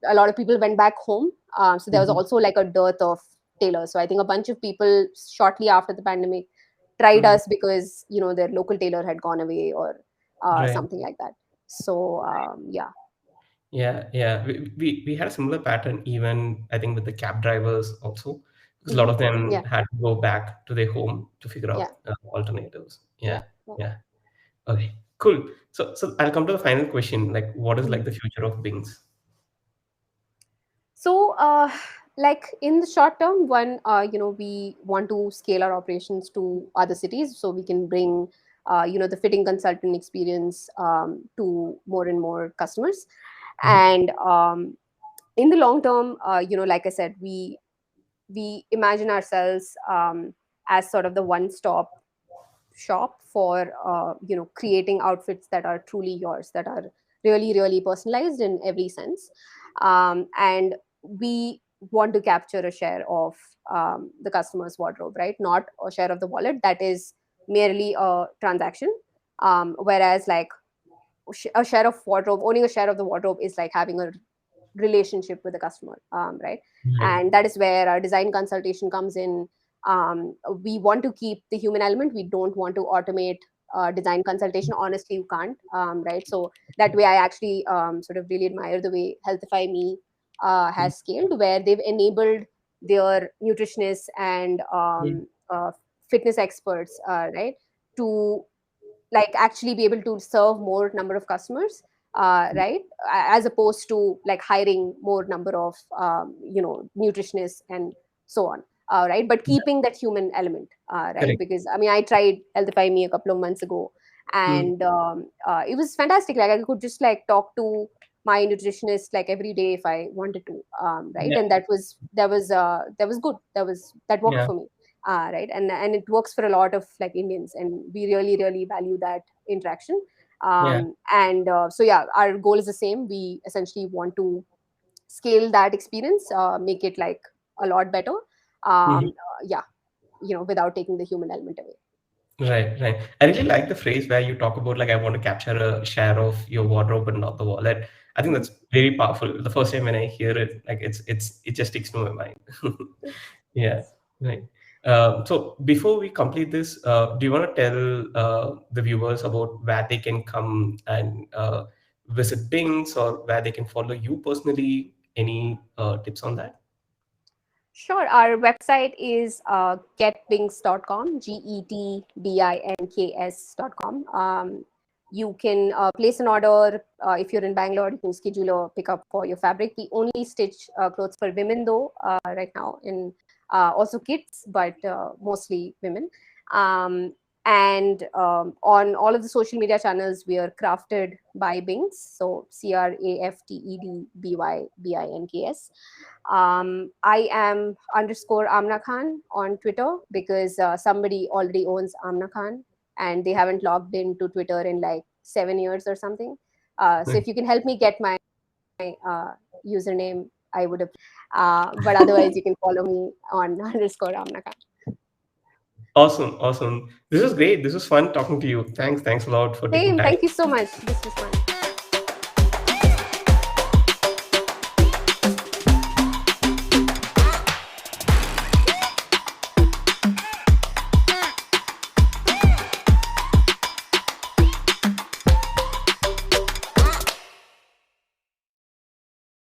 Speaker 2: a lot of people went back home. So there was
Speaker 1: Mhm.
Speaker 2: also like a dearth of tailors. So I think a bunch of people shortly after the pandemic tried
Speaker 1: Mhm.
Speaker 2: us because their local tailor had gone away, or
Speaker 1: Right.
Speaker 2: something like that. So yeah.
Speaker 1: Yeah, yeah. We had a similar pattern even I think with the cab drivers also, because a lot
Speaker 2: Hmm.
Speaker 1: of them
Speaker 2: Yeah,
Speaker 1: had to go back to their home to figure
Speaker 2: yeah,
Speaker 1: out alternatives.
Speaker 2: yeah,
Speaker 1: Yeah,
Speaker 2: yeah.
Speaker 1: yeah. Okay, cool. So I'll come to the final question. Like, what is
Speaker 2: Mhm.
Speaker 1: like the future of Bings?
Speaker 2: So, like in the short term, one, we want to scale our operations to other cities so we can bring, the fitting consultant experience to more and more customers.
Speaker 1: Mhm.
Speaker 2: And in the long term, like I said, we imagine ourselves as sort of the one-stop shop for creating outfits that are truly yours, that are really really personalized in every sense, and we want to capture a share of the customer's wardrobe, right? Not a share of the wallet that is merely a transaction, whereas like a share of wardrobe, owning a share of the wardrobe is like having a relationship with the customer, right?
Speaker 1: Right.
Speaker 2: And that is where our design consultation comes in. We want to keep the human element. We don't want to automate design consultation. Honestly, you can't, right? So that way, I actually sort of really admire the way Healthify Me has scaled, where they've enabled their nutritionists and
Speaker 1: Mhm.
Speaker 2: fitness experts, right, to like actually be able to serve more number of customers, right, as opposed to like hiring more number of nutritionists and so on, right, but
Speaker 1: Yeah,
Speaker 2: keeping that human element, right?
Speaker 1: correct.
Speaker 2: Because I mean, I tried Healthify Me a couple of months ago,
Speaker 1: Mhm.
Speaker 2: and it was fantastic. Like, I could just like talk to my nutritionist like every day if I wanted to, right?
Speaker 1: Yeah,
Speaker 2: And that was good. That worked
Speaker 1: yeah,
Speaker 2: for me, right? And it works for a lot of like Indians, and we really really value that interaction.
Speaker 1: yeah.
Speaker 2: And so yeah, our goal is the same. We essentially want to scale that experience, make it like a lot better,
Speaker 1: Mhm.
Speaker 2: yeah, without taking the human element away.
Speaker 1: Right, right. I really like the phrase where you talk about like I want to capture a share of your wardrobe but not the wallet. I think
Speaker 2: Mhm.
Speaker 1: that's very powerful. The first time when I hear it, like it just sticks to my mind. Yeah, right. So before we complete this, do you want to tell the viewers about where they can come and visit Bings or where they can follow you personally? Any tips on that?
Speaker 2: Sure. Our website is getbinks.com, GETBINKS.com. You can place an order. If you're in Bangalore, you can schedule a pickup for your fabric. We only stitch clothes for women, though, right now, in also kids, but mostly women. Um, and on all of the social media channels, we are crafted by Binks. So CRAFTEDBYBINKS. I am underscore Amna Khan on Twitter because somebody already owns Amna Khan and they haven't logged into Twitter in like 7 years or something. So if you can help me get my username, I would have. But otherwise, you can follow me on underscore Amna Khan.
Speaker 1: Awesome, awesome. This was great. This was fun talking to you. Thanks a lot for taking
Speaker 2: Same.
Speaker 1: time.
Speaker 2: Thank you so much. This was fun.